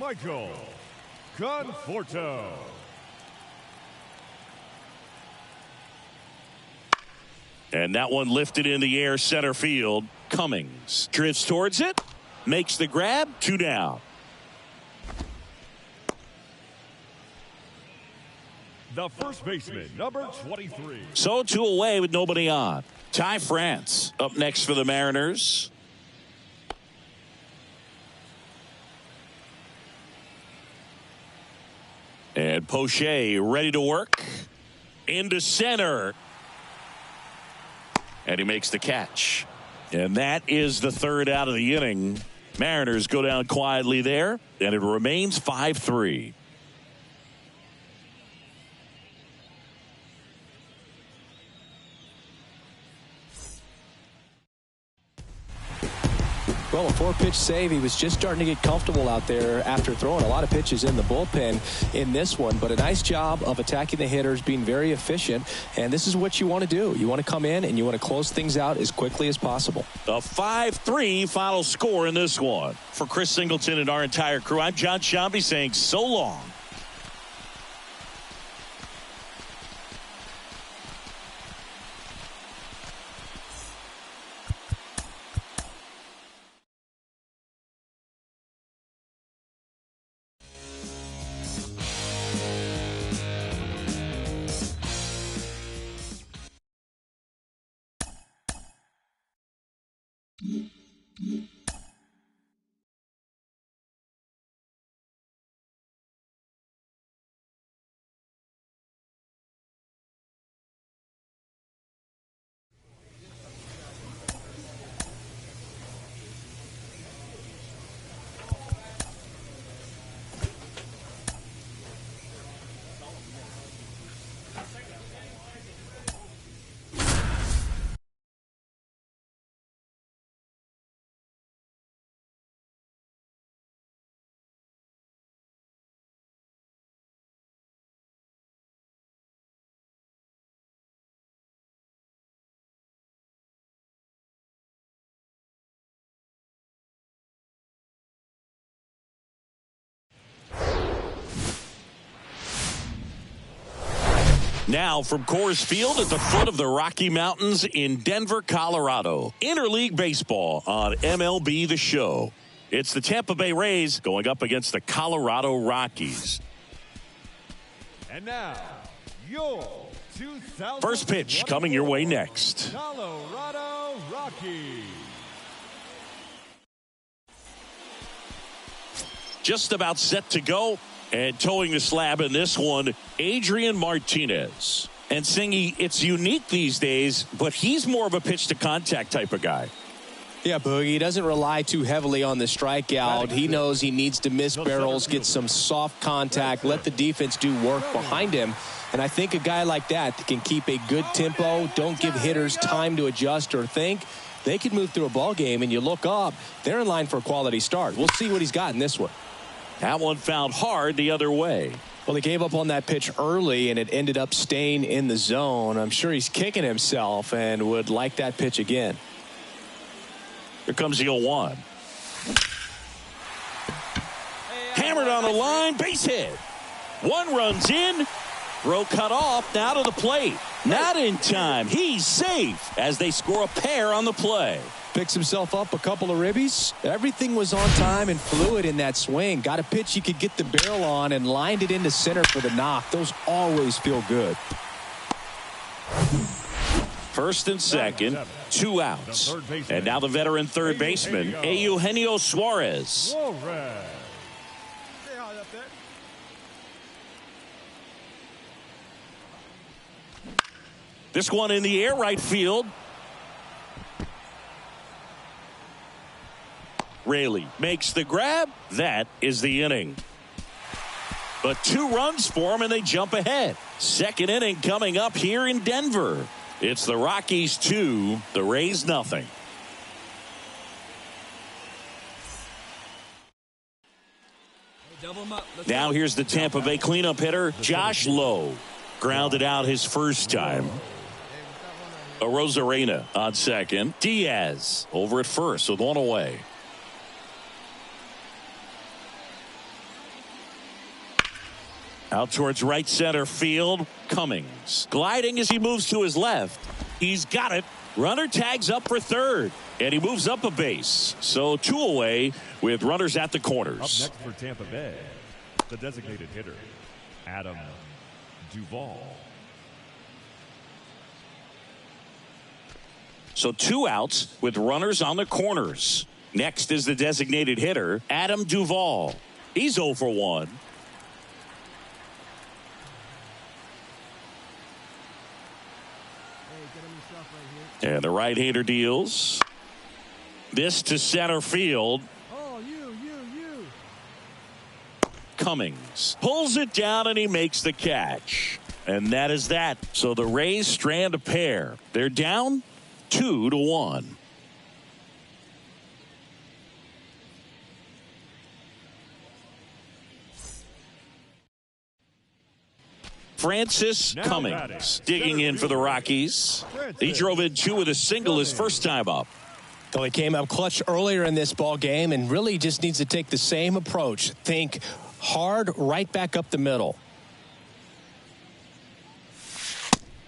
Michael Conforto. And that one lifted in the air, center field. Cummings drifts towards it, makes the grab, 2 down. The first baseman, number 23. So 2 away with nobody on. Ty France up next for the Mariners. And Poche ready to work. Into center. And he makes the catch. And that is the third out of the inning. Mariners go down quietly there, and it remains 5-3. Well, a 4-pitch save. He was just starting to get comfortable out there after throwing a lot of pitches in the bullpen in this one. But a nice job of attacking the hitters, being very efficient. And this is what you want to do. You want to come in and you want to close things out as quickly as possible. A 5-3 final score in this one. For Chris Singleton and our entire crew, I'm John Shambi saying so long. Now from Coors Field at the foot of the Rocky Mountains in Denver, Colorado. Interleague Baseball on MLB The Show. It's the Tampa Bay Rays going up against the Colorado Rockies. And now, your 2000 first pitch coming your way next. Colorado Rockies. Just about set to go. And towing the slab in this one, Adrian Martinez. And Singy, it's unique these days, but he's more of a pitch to contact type of guy. Yeah, Boogie, he doesn't rely too heavily on the strikeout. He knows he needs to miss barrels, get some soft contact, let the defense do work behind him. And I think a guy like that can keep a good tempo, don't give hitters time to adjust or think. They could move through a ball game, and you look up, they're in line for a quality start. We'll see what he's got in this one. That one found hard the other way. Well, he gave up on that pitch early, and it ended up staying in the zone. I'm sure he's kicking himself and would like that pitch again. Here comes the 0-1. Hammered on the line, base hit. One runs in. Throw cut off, now to the plate. Not in time. He's safe as they score a pair on the play. Picks himself up a couple of ribbies. Everything was on time and fluid in that swing. Got a pitch he could get the barrel on and lined it into center for the knock. Those always feel good. First and second, 2 outs. And now the veteran third baseman, Eugenio Suarez. got that? This one in the air, right field. Raley makes the grab. That is the inning. But 2 runs for them, and they jump ahead. Second inning coming up here in Denver. It's the Rockies 2, the Rays nothing. Double him up. Now here's the Tampa Bay cleanup hitter, Josh Lowe. Grounded out his first time. Arozarena on second. Diaz over at first with 1 away. Out towards right center field. Cummings gliding as he moves to his left. He's got it. Runner tags up for third. And he moves up a base. So 2 away with runners at the corners. Up next for Tampa Bay, the designated hitter, Adam Duvall. So 2 outs with runners on the corners. Next is the designated hitter, Adam Duvall. He's 0 for 1. And the right-hander deals. This to center field. Oh, you. Cummings pulls it down and he makes the catch. And that is that. So the Rays strand a pair. They're down 2-1. Francis Cummings digging in for the Rockies. He drove in 2 with a single his first time up. So he came up clutch earlier in this ball game and really just needs to take the same approach. Think hard right back up the middle.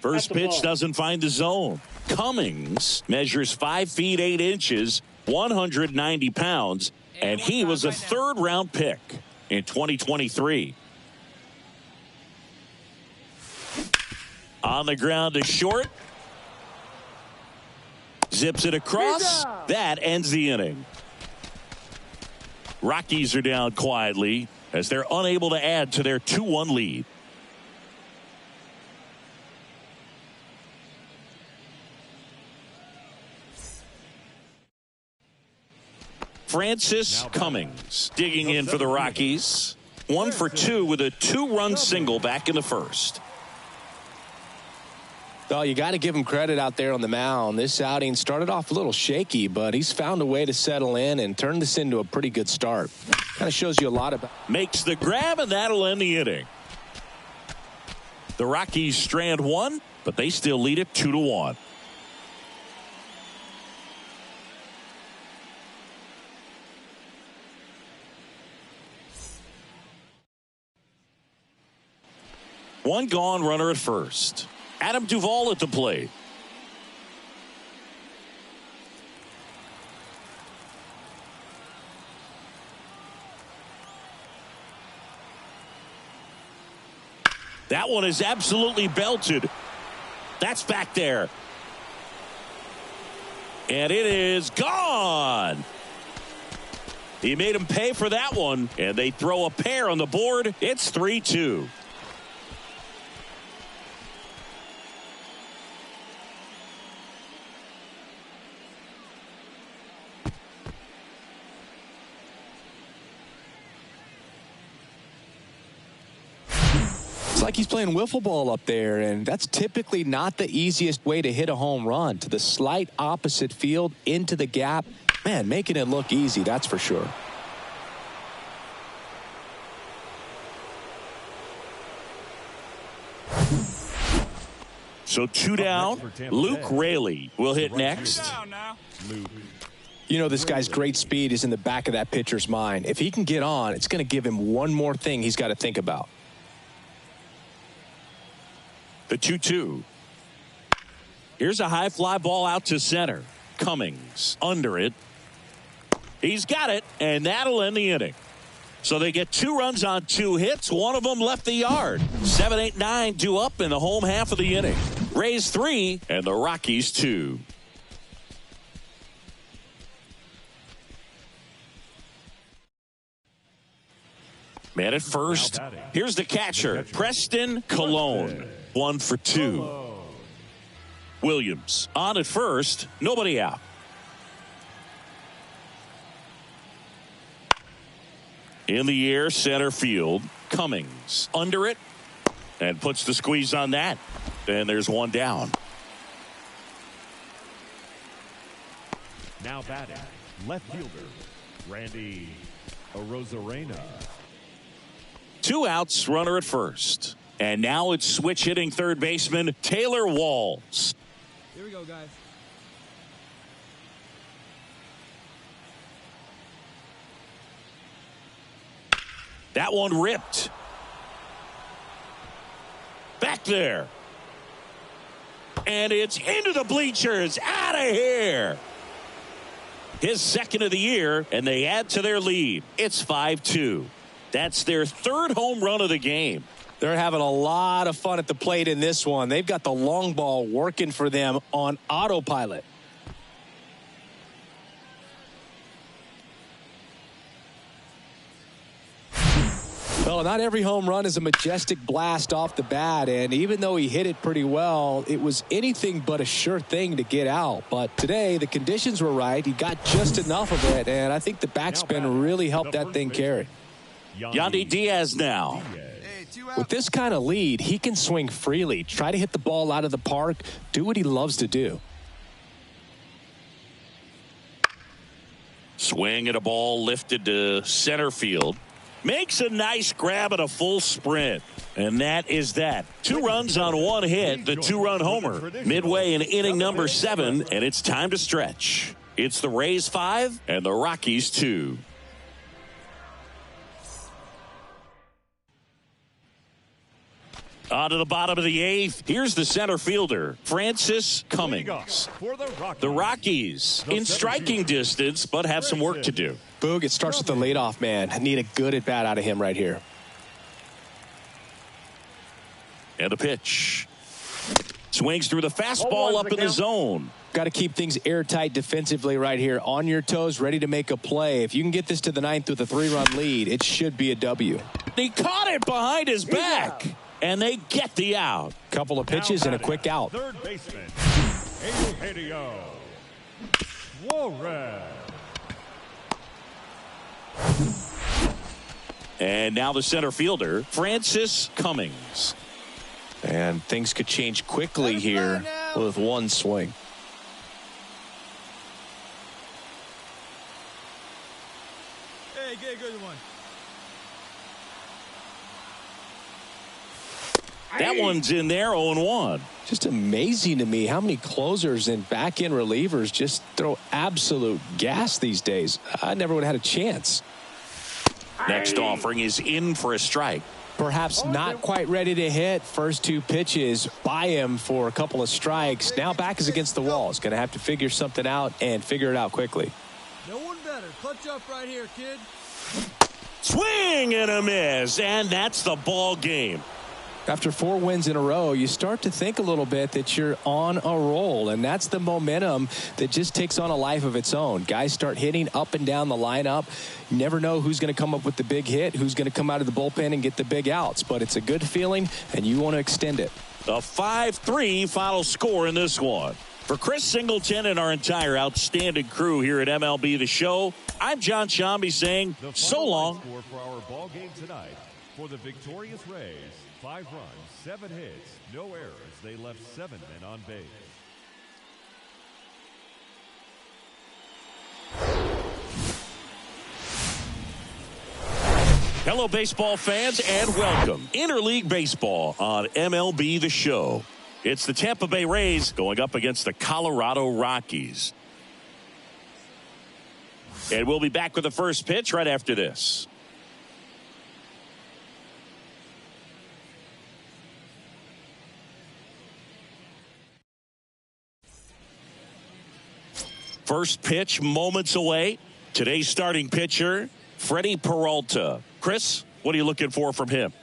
First pitch doesn't find the zone. Cummings measures 5 feet 8 inches, 190 pounds, and he was a 3rd round pick in 2023. On the ground to short. Zips it across. That ends the inning. Rockies are down quietly as they're unable to add to their 2-1 lead. Francis Cummings digging in for the Rockies. 1 for 2 with a 2-run single back in the first. Well, you got to give him credit out there on the mound. This outing started off a little shaky, but he's found a way to settle in and turn this into a pretty good start. Kind of shows you a lot about. Makes the grab, and that'll end the inning. The Rockies strand 1, but they still lead it 2-1. One gone, runner at first. Adam Duvall at the plate. That one is absolutely belted. That's back there. And it is gone. He made him pay for that one, and they throw a pair on the board. It's 3-2. It's like he's playing wiffle ball up there, and that's typically not the easiest way to hit a home run. To the slight opposite field, into the gap. Man, making it look easy, that's for sure. So 2 down. Luke Raley will hit next. You know, this guy's great speed is in the back of that pitcher's mind. If he can get on, it's going to give him one more thing he's got to think about. The 2-2. Here's a high fly ball out to center. Cummings under it. He's got it, and that'll end the inning. So they get 2 runs on 2 hits. One of them left the yard. 7, 8, 9 due up in the home half of the inning. Rays 3 and the Rockies 2. Man at first. Here's the catcher, Preston Cologne. 1 for 2. Williams on at first. Nobody out. In the air, center field. Cummings under it and puts the squeeze on that. And there's one down. Now batting, left fielder, Randy Arozarena. 2 outs, runner at first. And now it's switch hitting third baseman Taylor Walls. Here we go, guys. That one ripped. Back there. And it's into the bleachers. Out of here. His second of the year, and they add to their lead. It's 5-2. That's their 3rd home run of the game. They're having a lot of fun at the plate in this one. They've got the long ball working for them on autopilot. Well, not every home run is a majestic blast off the bat, and even though he hit it pretty well, it was anything but a sure thing to get out. But today, the conditions were right. He got just enough of it, and I think the backspin really helped that thing carry. Yandy Diaz now. With this kind of lead, he can swing freely, try to hit the ball out of the park, do what he loves to do. Swing at a ball lifted to center field. Makes a nice grab at a full sprint. And that is that. 2 runs on 1 hit, the 2-run homer. Midway in inning number 7, and it's time to stretch. It's the Rays 5 and the Rockies 2. On to the bottom of the 8th. Here's the center fielder, Francis Cummings. The Rockies in striking distance, but have some work to do. Boog, it starts with the leadoff man. I need a good at-bat out of him right here. And a pitch. Swings through the fastball up in the zone. Got to keep things airtight defensively right here. On your toes, ready to make a play. If you can get this to the 9th with a 3-run lead, it should be a W. He caught it behind his back. And they get the out. Couple of pitches and a quick out. Third baseman, Eugenio Suarez. And now the center fielder, Francis Cummings. And things could change quickly here with one swing. Hey, get a good one. That one's in there, 0-1. Just amazing to me how many closers and back-end relievers just throw absolute gas these days. I never would have had a chance. Next offering is in for a strike. Perhaps not quite ready to hit. First 2 pitches by him for a couple of strikes. Now back is against the wall. He's going to have to figure something out and figure it out quickly. No one better. Clutch up right here, kid. Swing and a miss, and that's the ball game. After 4 wins in a row, you start to think a little bit that you're on a roll, and that's the momentum that just takes on a life of its own. Guys start hitting up and down the lineup. You never know who's going to come up with the big hit, who's going to come out of the bullpen and get the big outs, but it's a good feeling, and you want to extend it. A 5-3 final score in this one. For Chris Singleton and our entire outstanding crew here at MLB The Show, I'm John Shambi saying so long. Score for our ball game tonight for the victorious Rays. 5 runs, 7 hits, no errors. They left 7 men on base. Hello, baseball fans, and welcome. Interleague Baseball on MLB The Show. It's the Tampa Bay Rays going up against the Colorado Rockies. And we'll be back with the first pitch right after this. First pitch moments away. Today's starting pitcher, Freddie Peralta. Chris, what are you looking for from him?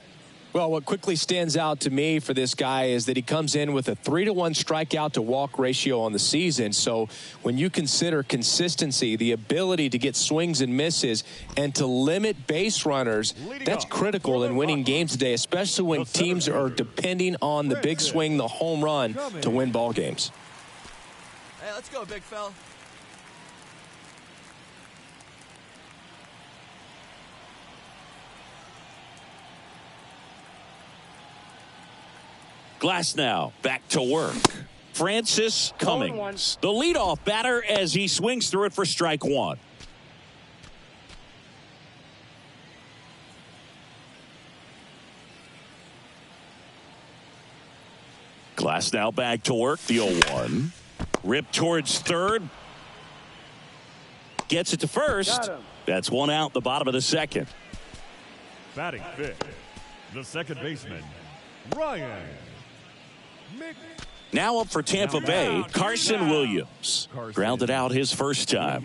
Well, what quickly stands out to me for this guy is that he comes in with a 3-to-1 strikeout to walk ratio on the season. So when you consider consistency, the ability to get swings and misses, and to limit base runners, that's critical in winning games today, especially when teams are depending on the big swing, the home run, to win ball games. Hey, let's go, big fella. Glass now back to work. Francis Cummings, the leadoff batter, as he swings through it for strike one. Glass now back to work. The 0-1. Rip towards third. Gets it to first. That's one out, the bottom of the second. Batting fifth, the second baseman, Ryan. Now up for Tampa Bay, Carson Williams. Grounded out his first time.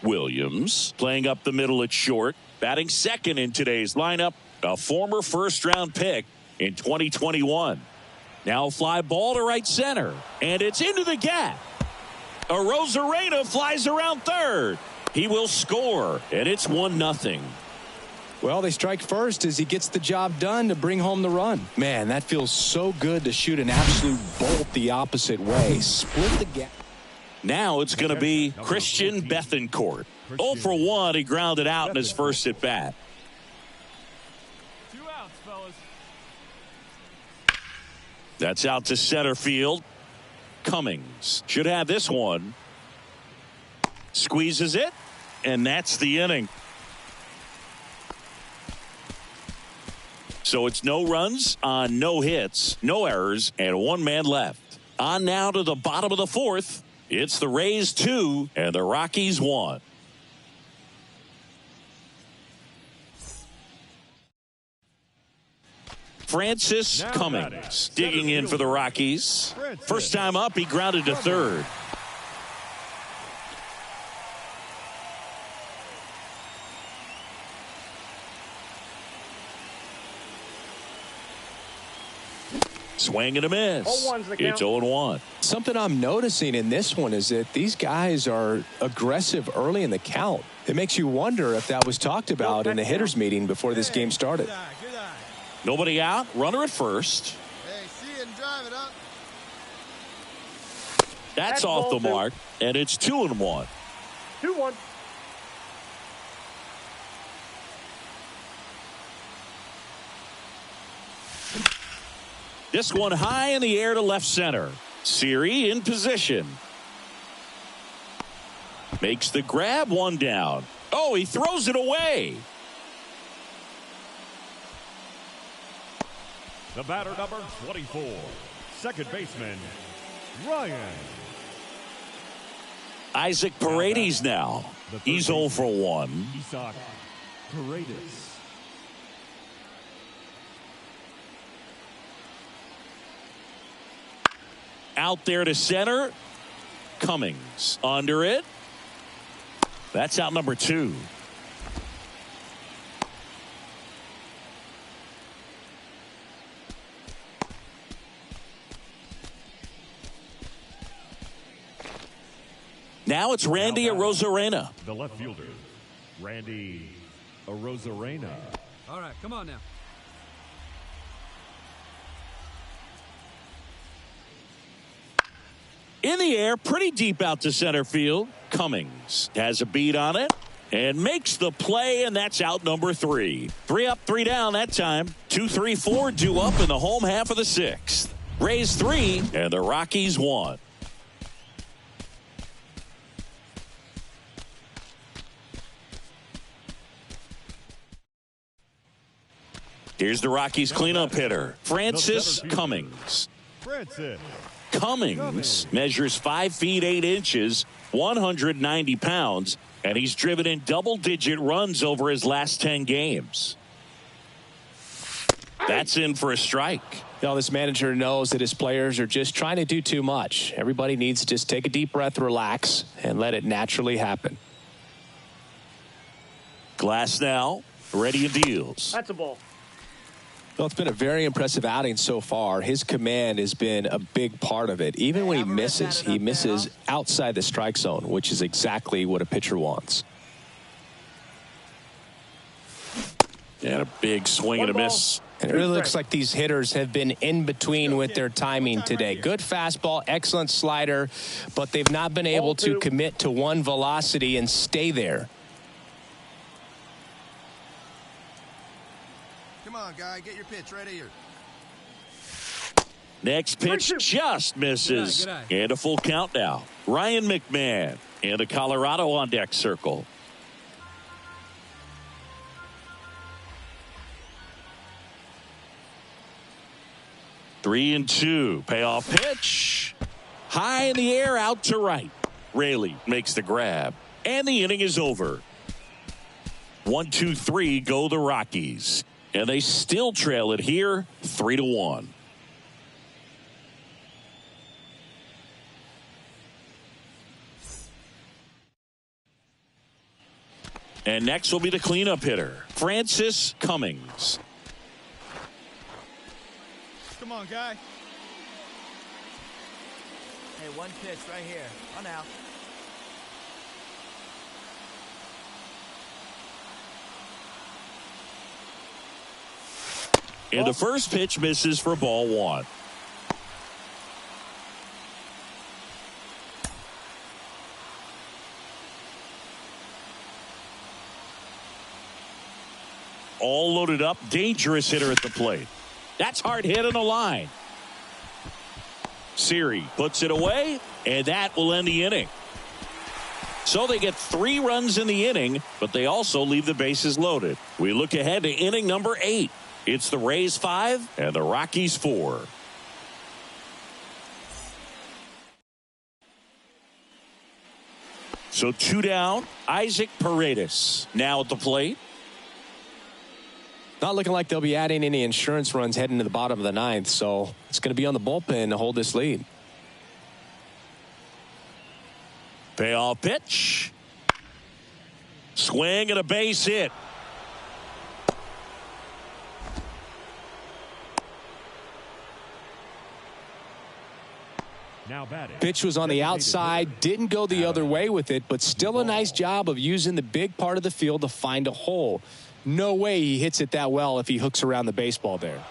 Williams playing up the middle at short. Batting second in today's lineup, a former first-round pick in 2021. Now fly ball to right center, and it's into the gap. Arozarena flies around third. He will score, and it's 1-0. Well, they strike first as he gets the job done to bring home the run. Man, that feels so good to shoot an absolute bolt the opposite way. Split the gap. Now it's going to be Christian Bethancourt. 0 for 1. He grounded out in his first at bat. 2 outs, fellas. That's out to center field. Cummings should have this one. Squeezes it, and that's the inning. So it's no runs on no hits, no errors, and 1 man left. On now to the bottom of the fourth. It's the Rays 2 and the Rockies 1. Francis Cummings digging in for the Rockies. First time up, he grounded to third. Swing and a miss. It's 0-1. Something I'm noticing in this one is that these guys are aggressive early in the count. It makes you wonder if that was talked about in the hitters meeting before this game started. Nobody out. Runner at first. Hey, see it and drive it up. That's off the mark, and it's 2-1. 2-1. This one high in the air to left center. Siri in position. Makes the grab, 1 down. Oh, he throws it away. The batter, number 24, second baseman, Ryan. Isaac Paredes now. He's 0 for 1. Isaac Paredes. Out there to center. Cummings under it. That's out number 2. Now it's Randy Arozarena. The left fielder, Randy Arozarena. All right, come on now. In the air, pretty deep out to center field. Cummings has a beat on it and makes the play, and that's out number 3. 3 up, 3 down that time. 2, 3, 4 due up in the home half of the 6th. Rays 3 and the Rockies 1. Here's the Rockies cleanup hitter, Francis Cummings. Cummings measures 5 feet 8 inches, 190 pounds, and he's driven in double-digit runs over his last 10 games. That's in for a strike. Now, this manager knows that his players are just trying to do too much. Everybody needs to just take a deep breath, relax, and let it naturally happen. Glass now, ready and deals. That's a ball. Well, it's been a very impressive outing so far. His command has been a big part of it. Even when he misses outside the strike zone, which is exactly what a pitcher wants. And a big swing and a miss. And it really looks like these hitters have been in between with their timing today. Good fastball, excellent slider, but they've not been able to commit to one velocity and stay there. Come on, guy, get your pitch right here. Next pitch just misses. Good eye. And a full count now. Ryan McMahon and a Colorado on deck circle. Three and two. Payoff pitch. High in the air, out to right. Raley makes the grab. And the inning is over. 1-2-3 go the Rockies. And they still trail it here 3-1. And next will be the cleanup hitter, Francis Cummings. Come on, guy. Hey, one pitch right here. On out. And the first pitch misses for ball one. All loaded up, dangerous hitter at the plate. That's hard hit on the line. Siri puts it away, and that will end the inning. So they get 3 runs in the inning, but they also leave the bases loaded. We look ahead to inning number 8. It's the Rays 5 and the Rockies 4. So 2 down. Isaac Paredes now at the plate. Not looking like they'll be adding any insurance runs heading to the bottom of the 9th, so it's going to be on the bullpen to hold this lead. Payoff pitch. Swing and a base hit. Now batting. Pitch was on the outside, didn't go the other way with it, but still a nice job of using the big part of the field to find a hole. No way he hits it that well if he hooks around the baseball there.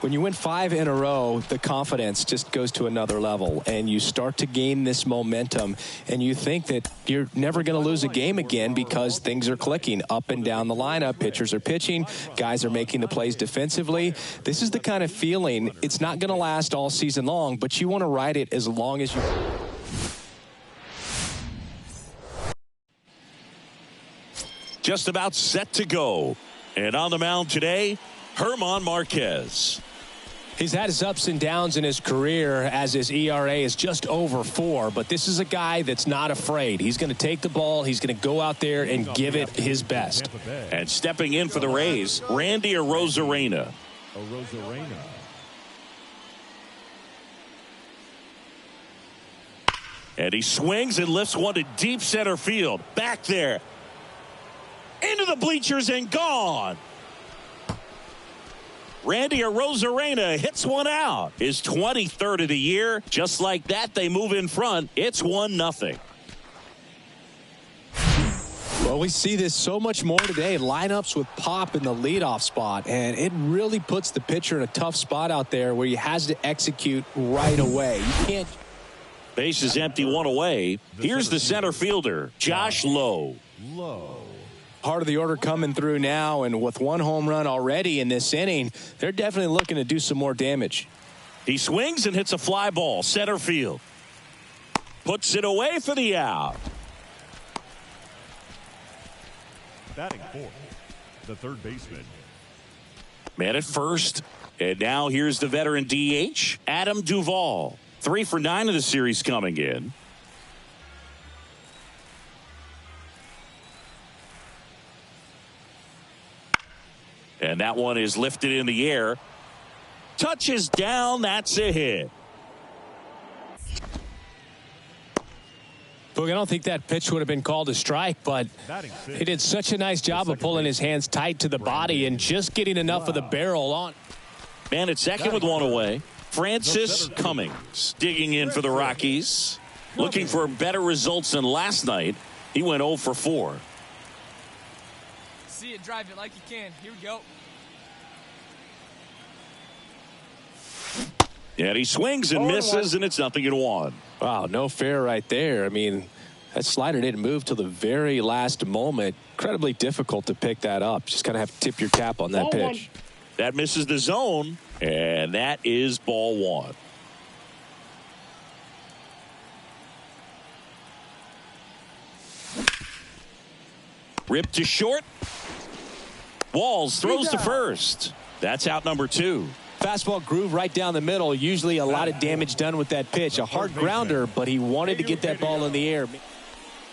When you win 5 in a row, the confidence just goes to another level, and you start to gain this momentum, and you think that you're never going to lose a game again because things are clicking up and down the lineup. Pitchers are pitching. Guys are making the plays defensively. This is the kind of feeling, it's not going to last all season long, but you want to ride it as long as you can. Just about set to go. And on the mound today, Germán Márquez. He's had his ups and downs in his career as his ERA is just over 4, but this is a guy that's not afraid. He's going to take the ball. He's going to go out there and give it his best. And stepping in for the Rays, Randy Arozarena. And he swings and lifts one to deep center field. Back there. Into the bleachers and gone. Randy Arozarena hits one out. His 23rd of the year. Just like that, they move in front. It's 1-0. Well, we see this so much more today. Lineups with pop in the leadoff spot, and it really puts the pitcher in a tough spot out there where he has to execute right away. You can't. Base is empty, 1 away. Here's the center fielder, Josh Lowe. Part of the order coming through now, and with 1 home run already in this inning, they're definitely looking to do some more damage. He swings and hits a fly ball, center field. Puts it away for the out. Batting 4th, the third baseman. Man at first. And now here's the veteran DH, Adam Duvall. 3 for 9 of the series coming in. And that one is lifted in the air. Touches down. That's a hit. Look, I don't think that pitch would have been called a strike, but he did such a nice job of pulling his hands tight to the body and just getting enough of the barrel on. Man at second with one away. Francis Cummings digging in for the Rockies. Looking for better results than last night. He went 0 for 4. See it, drive it like you can. Here we go. And he swings and misses, and it's 0-1. Wow, no fair right there. I mean, that slider didn't move till the very last moment. Incredibly difficult to pick that up. Just kind of have to tip your cap on that pitch. That misses the zone, and that is ball 1. Ripped to short. Walls throws to first. That's out number 2. Fastball groove right down the middle. Usually a lot of damage done with that pitch. A hard grounder, but he wanted to get that ball in the air.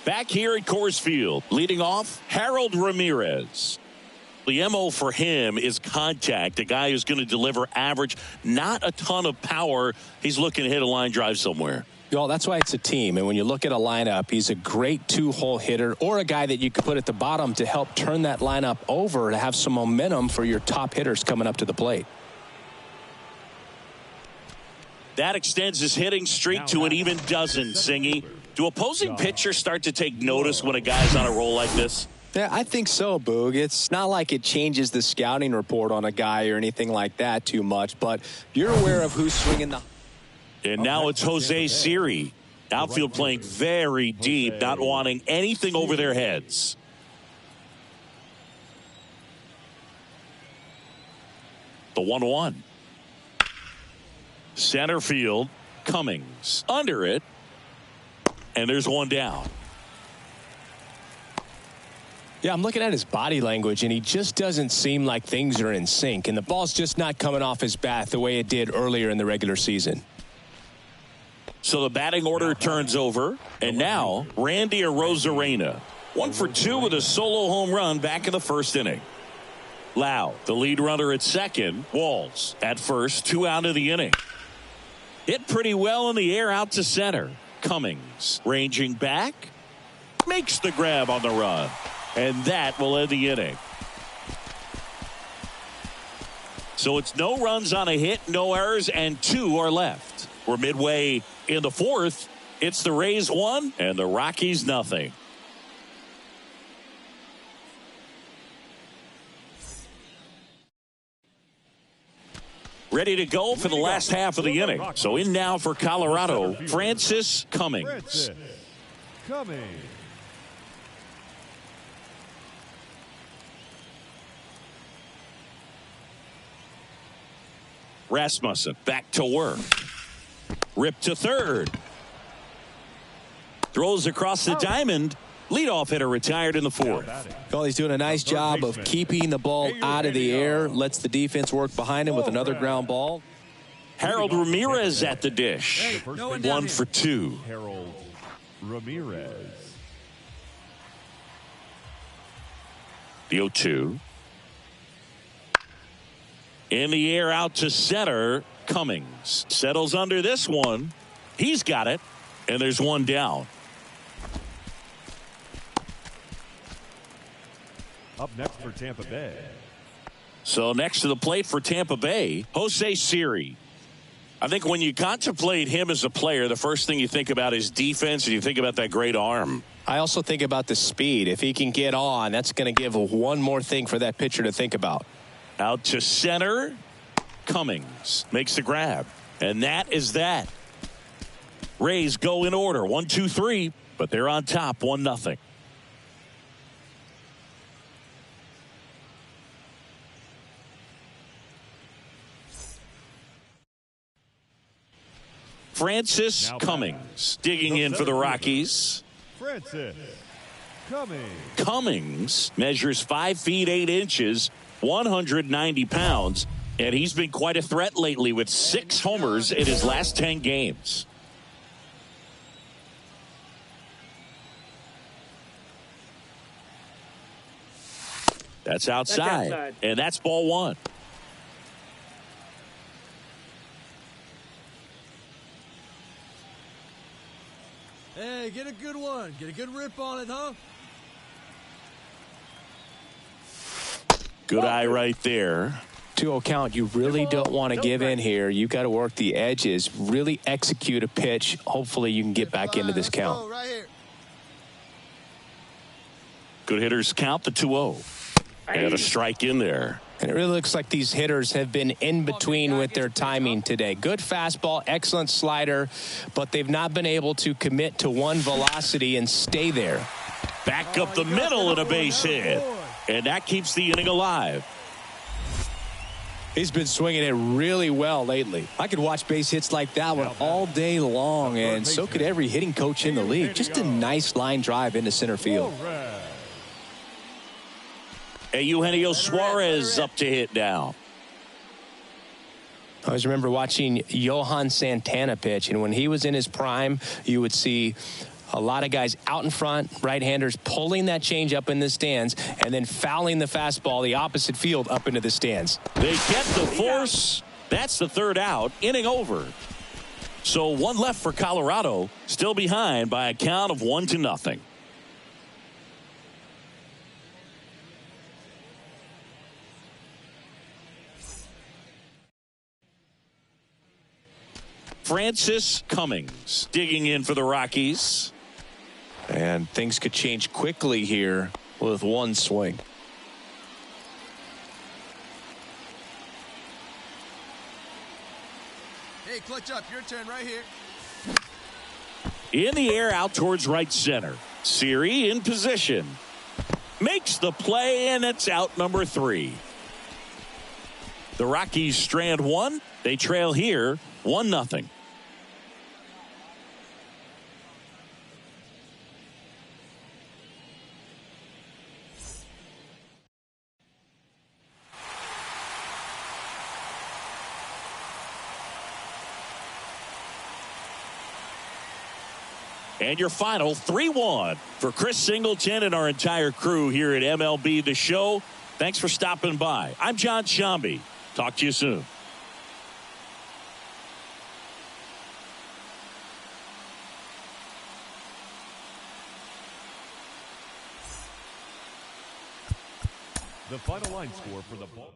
Back here at Coors Field, leading off, Harold Ramirez. The MO for him is contact. A guy who's going to deliver average, not a ton of power. He's looking to hit a line drive somewhere. Well, that's why it's a team. And when you look at a lineup, he's a great 2-hole hitter or a guy that you could put at the bottom to help turn that lineup over to have some momentum for your top hitters coming up to the plate. That extends his hitting streak to an even dozen, Singy. Do opposing pitchers start to take notice when a guy's on a roll like this? Yeah, I think so, Boog. It's not like it changes the scouting report on a guy or anything like that too much, but you're aware of who's swinging the... And now it's Jose Siri. Outfield playing very deep, not wanting anything over their heads. The 1-1. Center field, Cummings under it, and there's one down. Yeah, I'm looking at his body language, and he just doesn't seem like things are in sync, and the ball's just not coming off his bat the way it did earlier in the regular season. So the batting order turns over, and now Randy Arozarena, 1 for 2 with a solo home run back in the first inning. Lau, the lead runner at second. Walls at first, 2 out of the inning. Hit pretty well in the air out to center. Cummings ranging back, makes the grab on the run, and that will end the inning. So it's no runs on a hit, no errors, and 2 are left. We're midway in the 4th. It's the Rays 1 and the Rockies nothing. Ready to go for the last half of the inning. So in now for Colorado, Francis Cummings. Rasmussen back to work. Ripped to third. Throws across the diamond. Leadoff hitter retired in the 4th. Well, he's doing a nice job of keeping the ball out of the air. Lets the defense work behind him with another ground ball. Harold Ramirez at the dish. 1 for 2. Harold Ramirez. The 0-2. In the air out to center. Cummings settles under this one. He's got it. And there's one down. Up next for Tampa Bay. So next to the plate for Tampa Bay, Jose Siri. I think when you contemplate him as a player, the first thing you think about is defense, and you think about that great arm. I also think about the speed. If he can get on, that's going to give one more thing for that pitcher to think about. Out to center. Cummings makes the grab. And that is that. Rays go in order. 1, 2, 3. But they're on top 1-0. Francis Cummings digging in for the Rockies. Francis Cummings. Cummings measures 5 feet 8 inches, 190 pounds, and he's been quite a threat lately with 6 homers in his last 10 games. That's outside. And that's ball 1. Hey, Hey, get a good one. Get a good rip on it, huh? Good eye right there. 2-0 count. You really don't want to give in here. You got to work the edges, really execute a pitch. Hopefully you can get back into this count. Good hitters count the 2-0. And a strike in there. And it really looks like these hitters have been in between with their timing today. Good fastball, excellent slider, but they've not been able to commit to one velocity and stay there. Back up the middle and a base hit. And that keeps the inning alive. He's been swinging it really well lately. I could watch base hits like that one all day long, and so could every hitting coach in the league. Just a nice line drive into center field. Eugenio Suarez up to hit now. I always remember watching Johan Santana pitch, and when he was in his prime, you would see a lot of guys out in front, right-handers pulling that change up in the stands and then fouling the fastball the opposite field up into the stands. They get the force. That's the third out. Inning over. So one left for Colorado, still behind by a count of 1-0. Francis Cummings digging in for the Rockies. And things could change quickly here with one swing. Hey, clutch up. Your turn right here. In the air out towards right center. Siri in position. Makes the play, and it's out number 3. The Rockies strand one. They trail here 1-0. And your final 3-1 for Chris Singleton and our entire crew here at MLB The Show. Thanks for stopping by. I'm John Shambi. Talk to you soon. The final line score for the ball.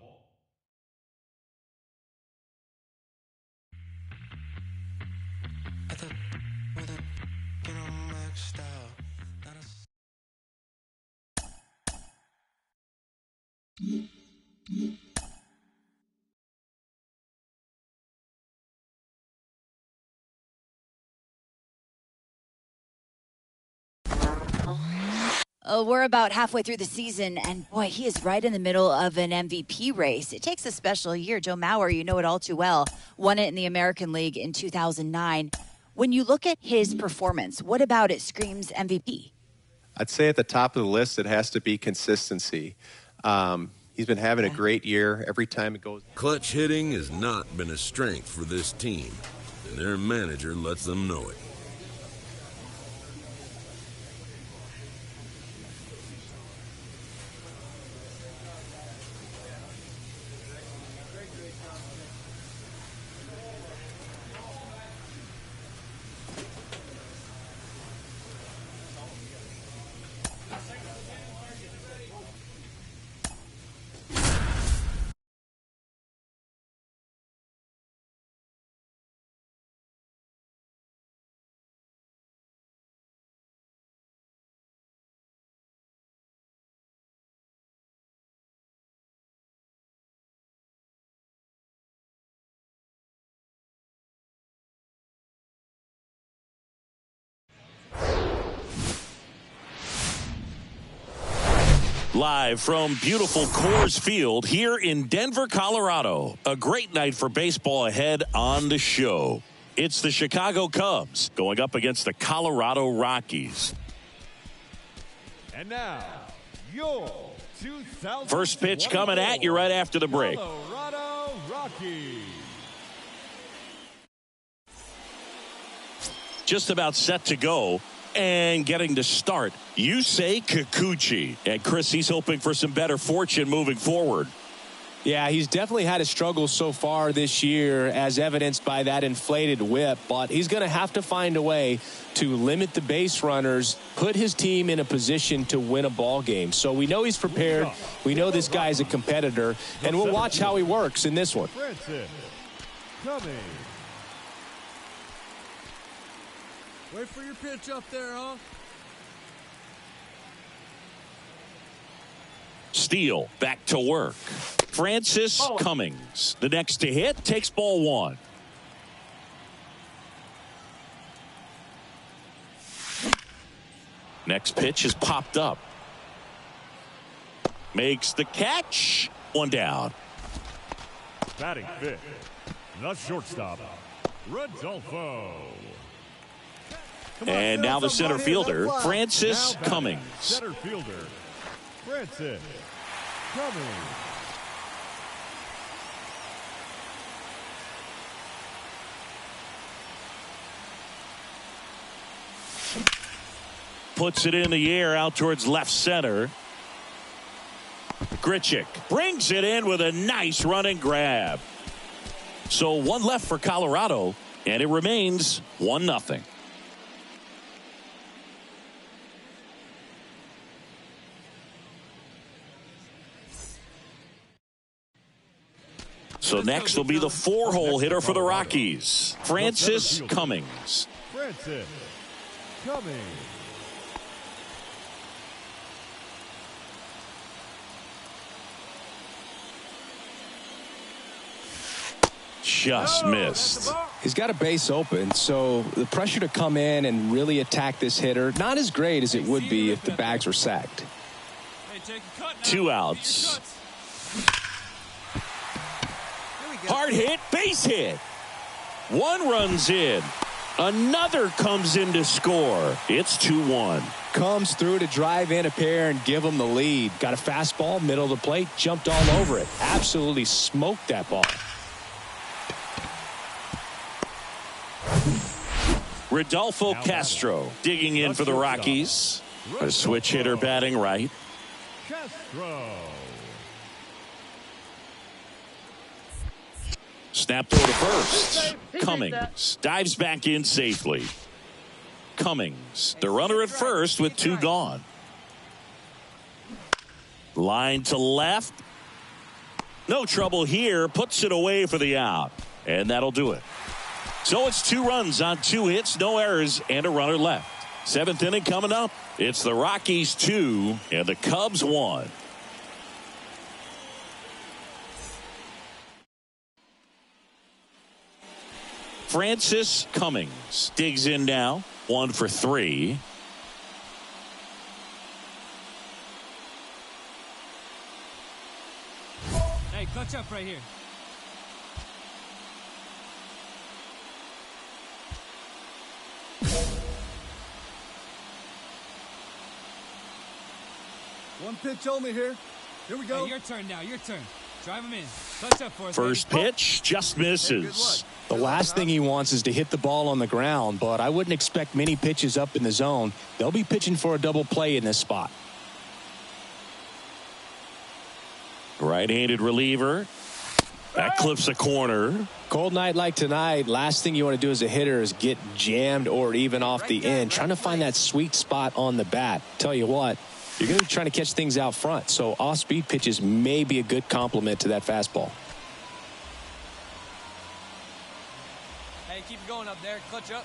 We're about halfway through the season, and boy, he is right in the middle of an MVP race. It takes a special year. Joe Mauer, you know it all too well, won it in the American League in 2009. When you look at his performance, what about it screams MVP? I'd say at the top of the list, it has to be consistency. He's been having a great year every time it goes. Clutch hitting has not been a strength for this team, and their manager lets them know it. Live from beautiful Coors Field here in Denver, Colorado. A great night for baseball ahead on the show. It's the Chicago Cubs going up against the Colorado Rockies. And now, your 2000 first pitch coming at you right after the break. Colorado Rockies. Just about set to go. And getting to start, Yusei Kikuchi. And Chris, he's hoping for some better fortune moving forward. Yeah, he's definitely had a struggle so far this year, as evidenced by that inflated whip. But he's going to have to find a way to limit the base runners, put his team in a position to win a ball game. So we know he's prepared. We know this guy's a competitor, and we'll watch how he works in this one. Wait for your pitch up there, huh? Steele back to work. Francis Cummings, the next to hit, takes ball one. Next pitch is popped up. Makes the catch. One down. Batting fifth, the shortstop, Rodolfo. And now the center fielder, Francis Cummings. Center fielder, Francis Cummings. Puts it in the air out towards left center. Grichuk brings it in with a nice running grab. So one left for Colorado, and it remains 1-0. So next will be the 4-hole hitter for the Rockies, Francis Cummings. Francis Cummings. Just missed. He's got a base open, so the pressure to come in and really attack this hitter, not as great as it would be if the bags were sacked. 2 outs. Hard hit, base hit. One runs in. Another comes in to score. It's 2-1. Comes through to drive in a pair and give them the lead. Got a fastball, middle of the plate, jumped all over it. Absolutely smoked that ball. Rodolfo Castro digging in for the Rockies. A switch hitter batting right. Castro. Snapped over to first. Cummings dives back in safely. Cummings, the runner at first with 2 gone. Line to left. No trouble here. Puts it away for the out. And that'll do it. So it's 2 runs on 2 hits, no errors, and a runner left. 7th inning coming up. It's the Rockies 2 and the Cubs 1. Francis Cummings digs in now. 1 for 3. Hey, clutch up right here. One pitch only here. Here we go. Hey, your turn now. Your turn. Drive him in. Clutch up for us. First baby. pitch just misses. The last thing he wants is to hit the ball on the ground, but I wouldn't expect many pitches up in the zone. They'll be pitching for a double play in this spot. Right-handed reliever. That clips a corner. Cold night like tonight, last thing you want to do as a hitter is get jammed or even off the end. Trying to find that sweet spot on the bat. Tell you what, you're going to be trying to catch things out front, so off-speed pitches may be a good complement to that fastball. Hey, keep going up there. Clutch up.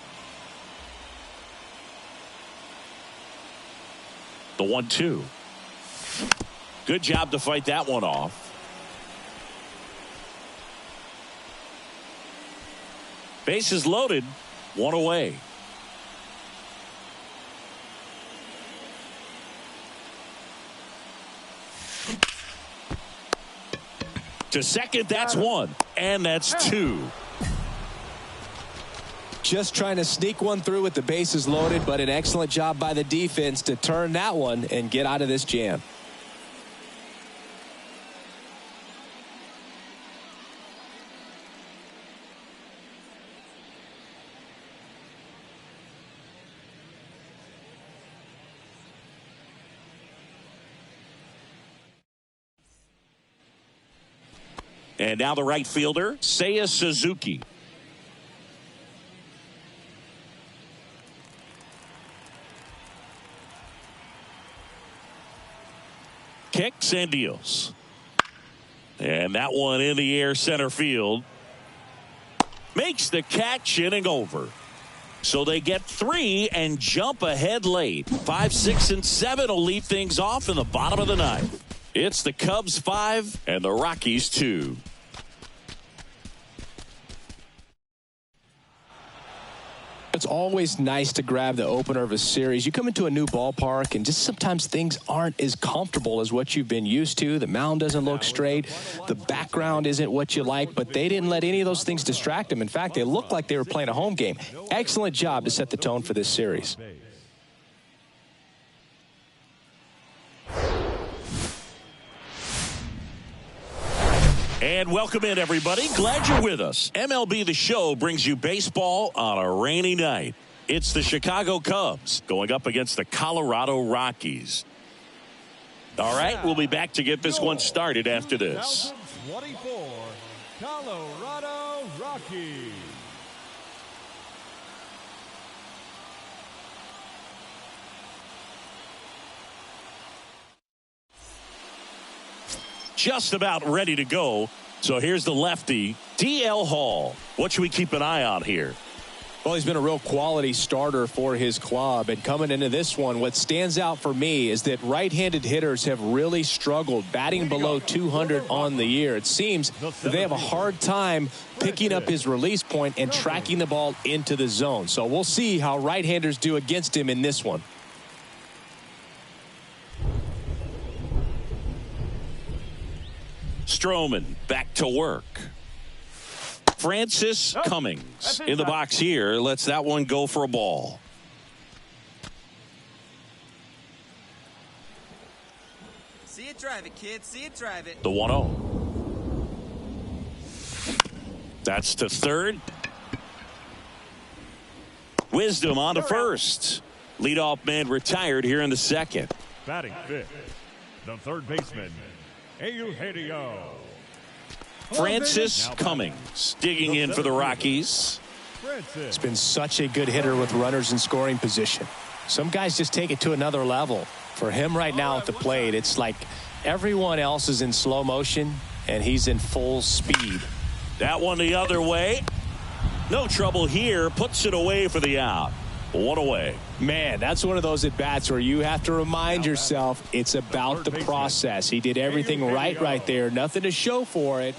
The 1-2. Good job to fight that one off. Bases loaded, 1 away. To second, that's 1. And that's 2. Just trying to sneak one through with the bases loaded, but an excellent job by the defense to turn that one and get out of this jam. And now the right fielder, Seiya Suzuki. Kicks and deals. And that one in the air center field. Makes the catch, inning over. So they get 3 and jump ahead late. 5, 6, and 7 will lead things off in the bottom of the ninth. It's the Cubs 5 and the Rockies 2. It's always nice to grab the opener of a series. You come into a new ballpark and just sometimes things aren't as comfortable as what you've been used to. The mound doesn't look straight. The background isn't what you like, but they didn't let any of those things distract them. In fact, they looked like they were playing a home game. Excellent job to set the tone for this series. And welcome in, everybody. Glad you're with us. MLB The Show brings you baseball on a rainy night. It's the Chicago Cubs going up against the Colorado Rockies. All right, we'll be back to get this one started after this. 24, Colorado Rockies. Just about ready to go. So here's the lefty, DL Hall. What should we keep an eye on here? Well, he's been a real quality starter for his club. And coming into this one, what stands out for me is that right-handed hitters have really struggled batting below 200 on the year. It seems that they have a hard time picking up his release point and tracking the ball into the zone. So we'll see how right-handers do against him in this one. Stroman back to work. Francis Cummings in the box here. Lets that one go for a ball. See it, drive it, kid. See it, drive it. The 1-0. That's to third. Wisdom on to first. Leadoff man retired here in the second. Batting fifth, the third baseman, Eugenio. Francis Cummings digging in for the Rockies. He's been such a good hitter with runners in scoring position. Some guys just take it to another level. For him right now at the plate, it's like everyone else is in slow motion and he's in full speed. That one the other way. No trouble here. Puts it away for the out. One away. Man, that's one of those at-bats where you have to remind yourself it's about the process. He did everything right there. Nothing to show for it.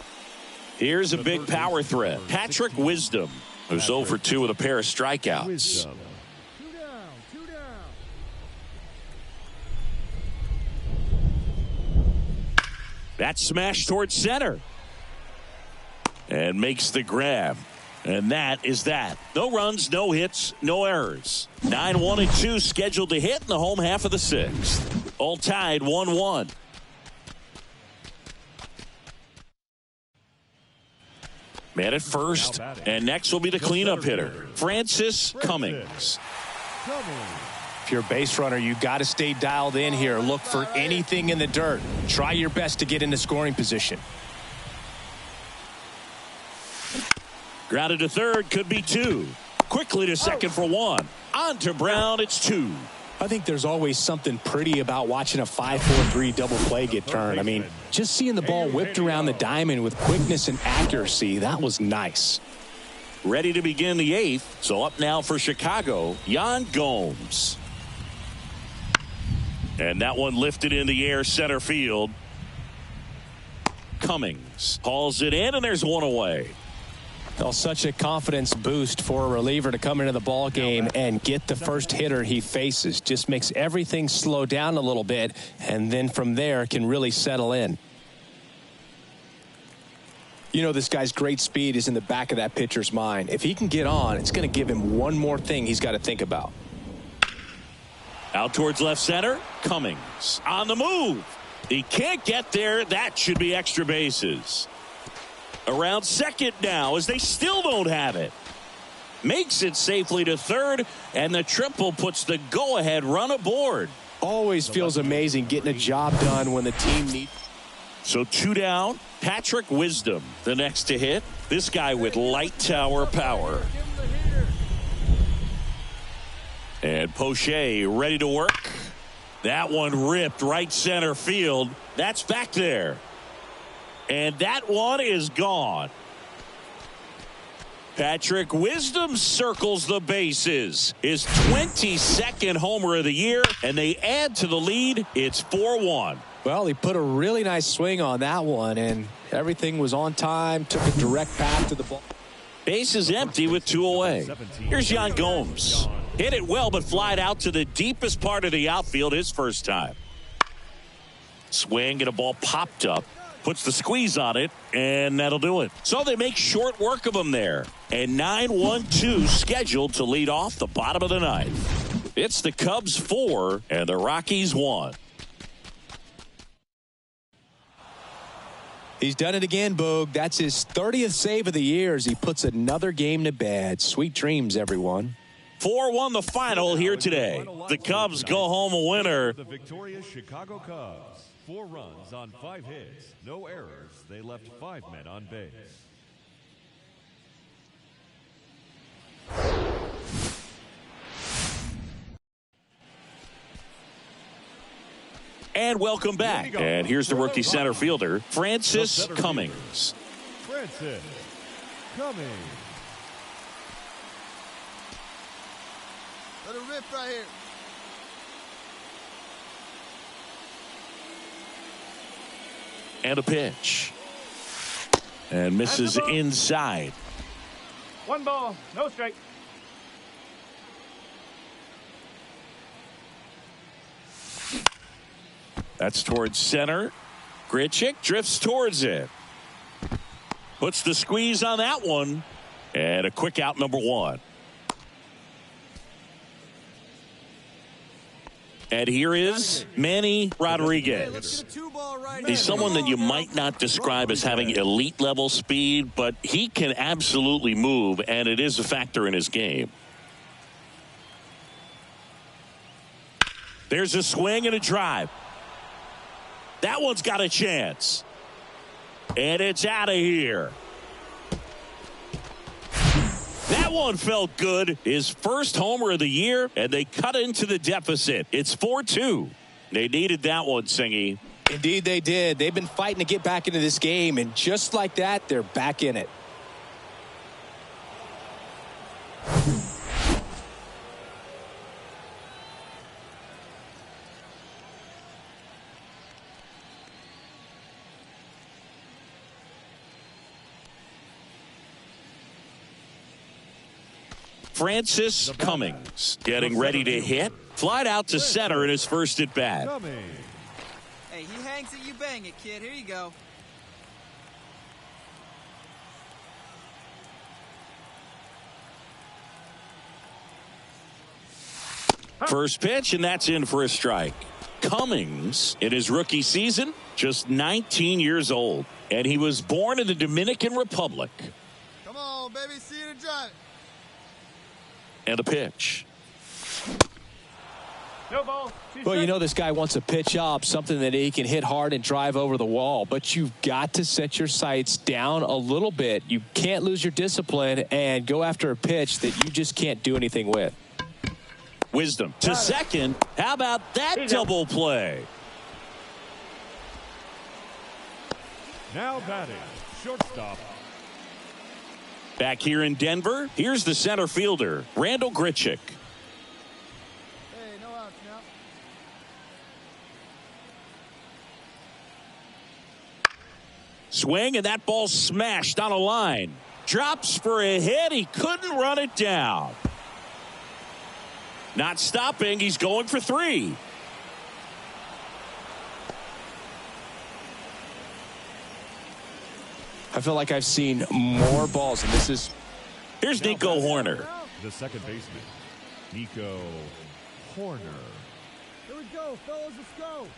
Here's a big power threat. Patrick Wisdom, who's 0 for 2 with a pair of strikeouts. Two down. That smash towards center. And makes the grab. And that is that. No runs, no hits, no errors. 9-1-2 scheduled to hit in the home half of the sixth. All tied 1-1. Man at first, and next will be the cleanup hitter, Francis Cummings. If you're a base runner, you got to stay dialed in here. Look for anything in the dirt. Try your best to get into scoring position. Grounded to third, could be 2. Quickly to second for 1. On to Brown, it's 2. I think there's always something pretty about watching a 5-4-3 double play get turned. I mean, just seeing the ball whipped around the diamond with quickness and accuracy, that was nice. Ready to begin the 8th. So up now for Chicago, Yan Gomes. And that one lifted in the air center field. Cummings hauls it in, and there's one away. Well, such a confidence boost for a reliever to come into the ball game and get the first hitter he faces. Just makes everything slow down a little bit, and then from there can really settle in. You know, this guy's great speed is in the back of that pitcher's mind. If he can get on, it's going to give him one more thing he's got to think about. Out towards left center, Cummings on the move. He can't get there. That should be extra bases. Around second now as they still don't have it. Makes it safely to third, and the triple puts the go-ahead run aboard. Always feels amazing getting a job done when the team needs. So 2 down. Patrick Wisdom, the next to hit. This guy with light tower power. And Poche ready to work. That one ripped right center field. That's back there. And that one is gone. Patrick Wisdom circles the bases. His 22nd homer of the year, and they add to the lead. It's 4-1. Well, he put a really nice swing on that one, and everything was on time, took a direct path to the ball. Base is empty with 2 away. Here's Yan Gomes. Hit it well, but flied out to the deepest part of the outfield his first time. Swing and a ball popped up. Puts the squeeze on it, and that'll do it. So they make short work of him there. And 9-1-2 scheduled to lead off the bottom of the ninth. It's the Cubs 4 and the Rockies 1. He's done it again, Boog. That's his 30th save of the year as he puts another game to bed. Sweet dreams, everyone. 4-1 the final here today. The Cubs go home a winner. The victorious Chicago Cubs. 4 runs on 5 hits. No errors. They left 5 men on base. And welcome back. And here's the rookie center fielder, Francis Cummings. Francis Cummings. Let it rip right here. And a pitch. And misses inside. 1 ball, no strike. That's towards center. Grichuk drifts towards it. Puts the squeeze on that one. And a quick out, number 1. And here is Manny Rodriguez. He's someone that you might not describe as having elite level speed, but he can absolutely move, and it is a factor in his game. There's a swing and a drive. That one's got a chance. And it's out of here. That one felt good. His first homer of the year, and they cut into the deficit. It's 4-2. They needed that one, Singy. Indeed they did. They've been fighting to get back into this game, and just like that, they're back in it. Francis Cummings getting ready to hit. Flied out to center in his first at bat. Hey, he hangs it, you bang it, kid. Here you go. First pitch, and that's in for a strike. Cummings, in his rookie season, just 19 years old. And he was born in the Dominican Republic. Come on, baby. See you to drive it. And a pitch. No ball. Well, you know this guy wants to pitch up, something that he can hit hard and drive over the wall. But you've got to set your sights down a little bit. You can't lose your discipline and go after a pitch that you just can't do anything with. Wisdom to second. How about that double play? Now batting, shortstop. Back here in Denver, here's the center fielder, Randall Grichuk. Hey, no outs now. Swing, and that ball smashed on a line. Drops for a hit. He couldn't run it down. Not stopping. He's going for 3. I feel like I've seen more balls, and this is... Here's Nico Horner. The second baseman, Nico Horner. Here we go, fellas, let's go.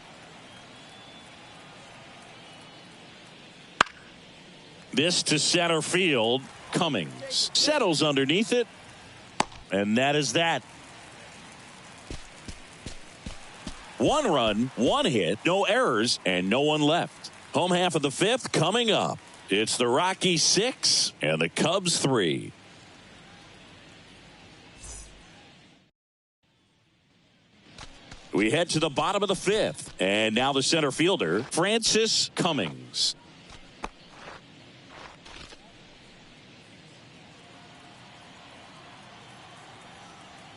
This to center field. Cummings settles underneath it. And that is that. 1 run, 1 hit, no errors, and no one left. Home half of the fifth coming up. It's the Rockies 6 and the Cubs 3. We head to the bottom of the fifth. And now the center fielder, Francis Cummings.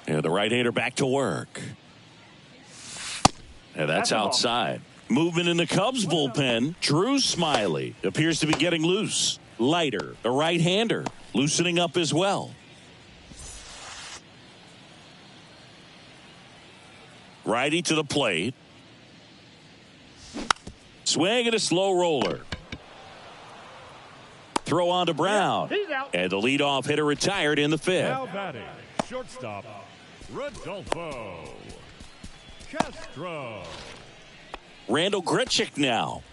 And the right-hander back to work. And that's outside. Movement in the Cubs bullpen. Drew Smyly appears to be getting loose. Leiter, the right-hander, loosening up as well. Righty to the plate. Swing and a slow roller. Throw on to Brown. And the leadoff hitter retired in the fifth. Now batting, shortstop, Rodolfo Castro. Randall Grichuk now.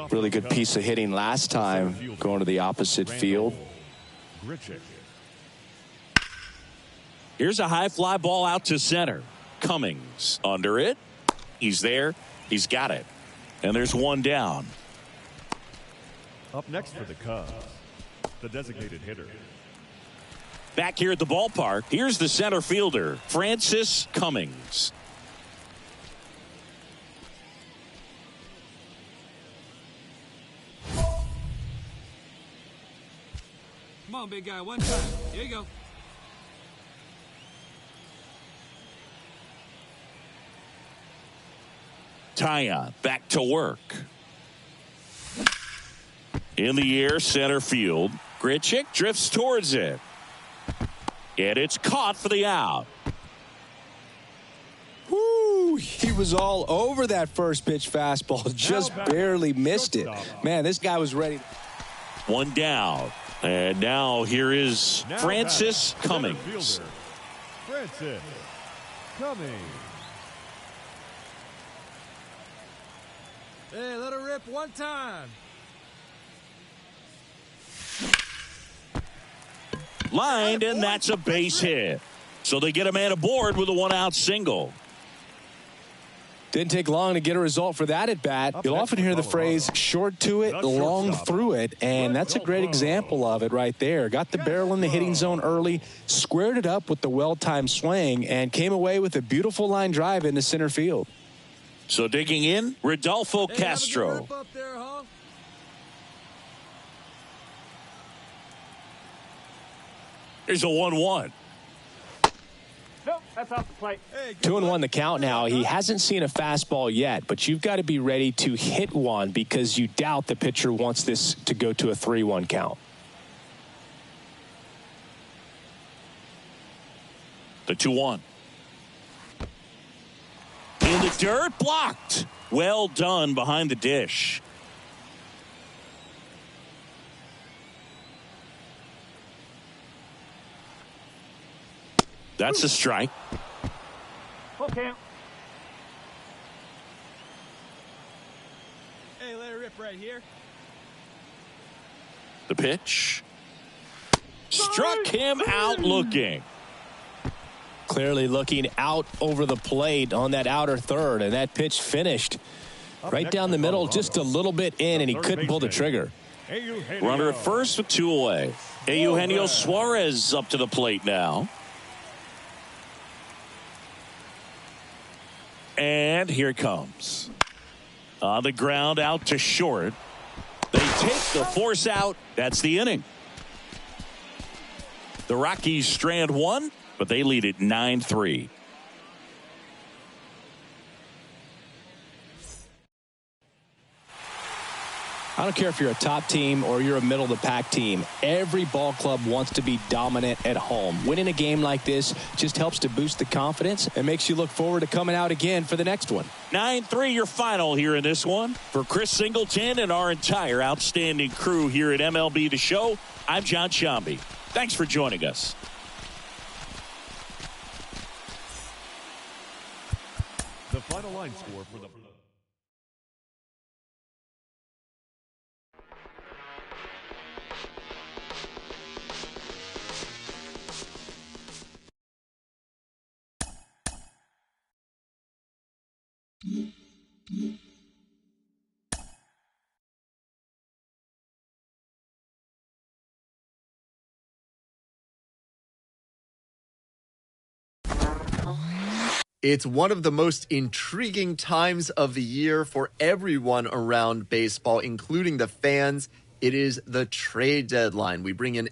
Really good piece of hitting last time, going to the opposite field. Grichuk. Here's a high fly ball out to center. Cummings under it. He's there. He's got it. And there's one down. Up next for the Cubs, the designated hitter. Back here at the ballpark, here's the center fielder, Francis Cummings. Come on, big guy, one time. Here you go. Tyon back to work. In the air, center field. Grichuk drifts towards it. And it's caught for the out. Woo, he was all over that first pitch fastball. Just barely missed it. Man, this guy was ready. One down. And now here is Francis Cummings. Francis Cummings. Hey, let her rip one time. Lined, and that's a base hit. So they get a man aboard with a one-out single. Didn't take long to get a result for that at bat. You'll often hear the phrase short to it, long through it, and that's a great example of it right there. Got the barrel in the hitting zone early, squared it up with the well-timed swing, and came away with a beautiful line drive into center field. So digging in, Rodolfo Castro. Rip up there, huh? Here's a 1-1. Nope, that's off the plate. Hey, 2-1 the count now. He hasn't seen a fastball yet, but you've got to be ready to hit one because you doubt the pitcher wants this to go to a 3-1 count. The 2-1. In the dirt, blocked. Well done behind the dish. That's a strike. Full count. Hey, let her rip right here. The pitch. Struck him out looking. Clearly looking out over the plate on that outer third, and that pitch finished right down the middle, just a little bit in, and he couldn't pull the trigger. Runner at first with 2 away. Eugenio Suarez up to the plate now. And here it comes. On the ground, out to short. They take the force out. That's the inning. The Rockies strand one, but they lead it 9-3. I don't care if you're a top team or you're a middle of the pack team. Every ball club wants to be dominant at home. Winning a game like this just helps to boost the confidence and makes you look forward to coming out again for the next one. 9-3 your final here in this one. For Chris Singleton and our entire outstanding crew here at MLB The Show, I'm John Shambi. Thanks for joining us. The final line score for the It's one of the most intriguing times of the year for everyone around baseball, including the fans. It is the trade deadline. We bring in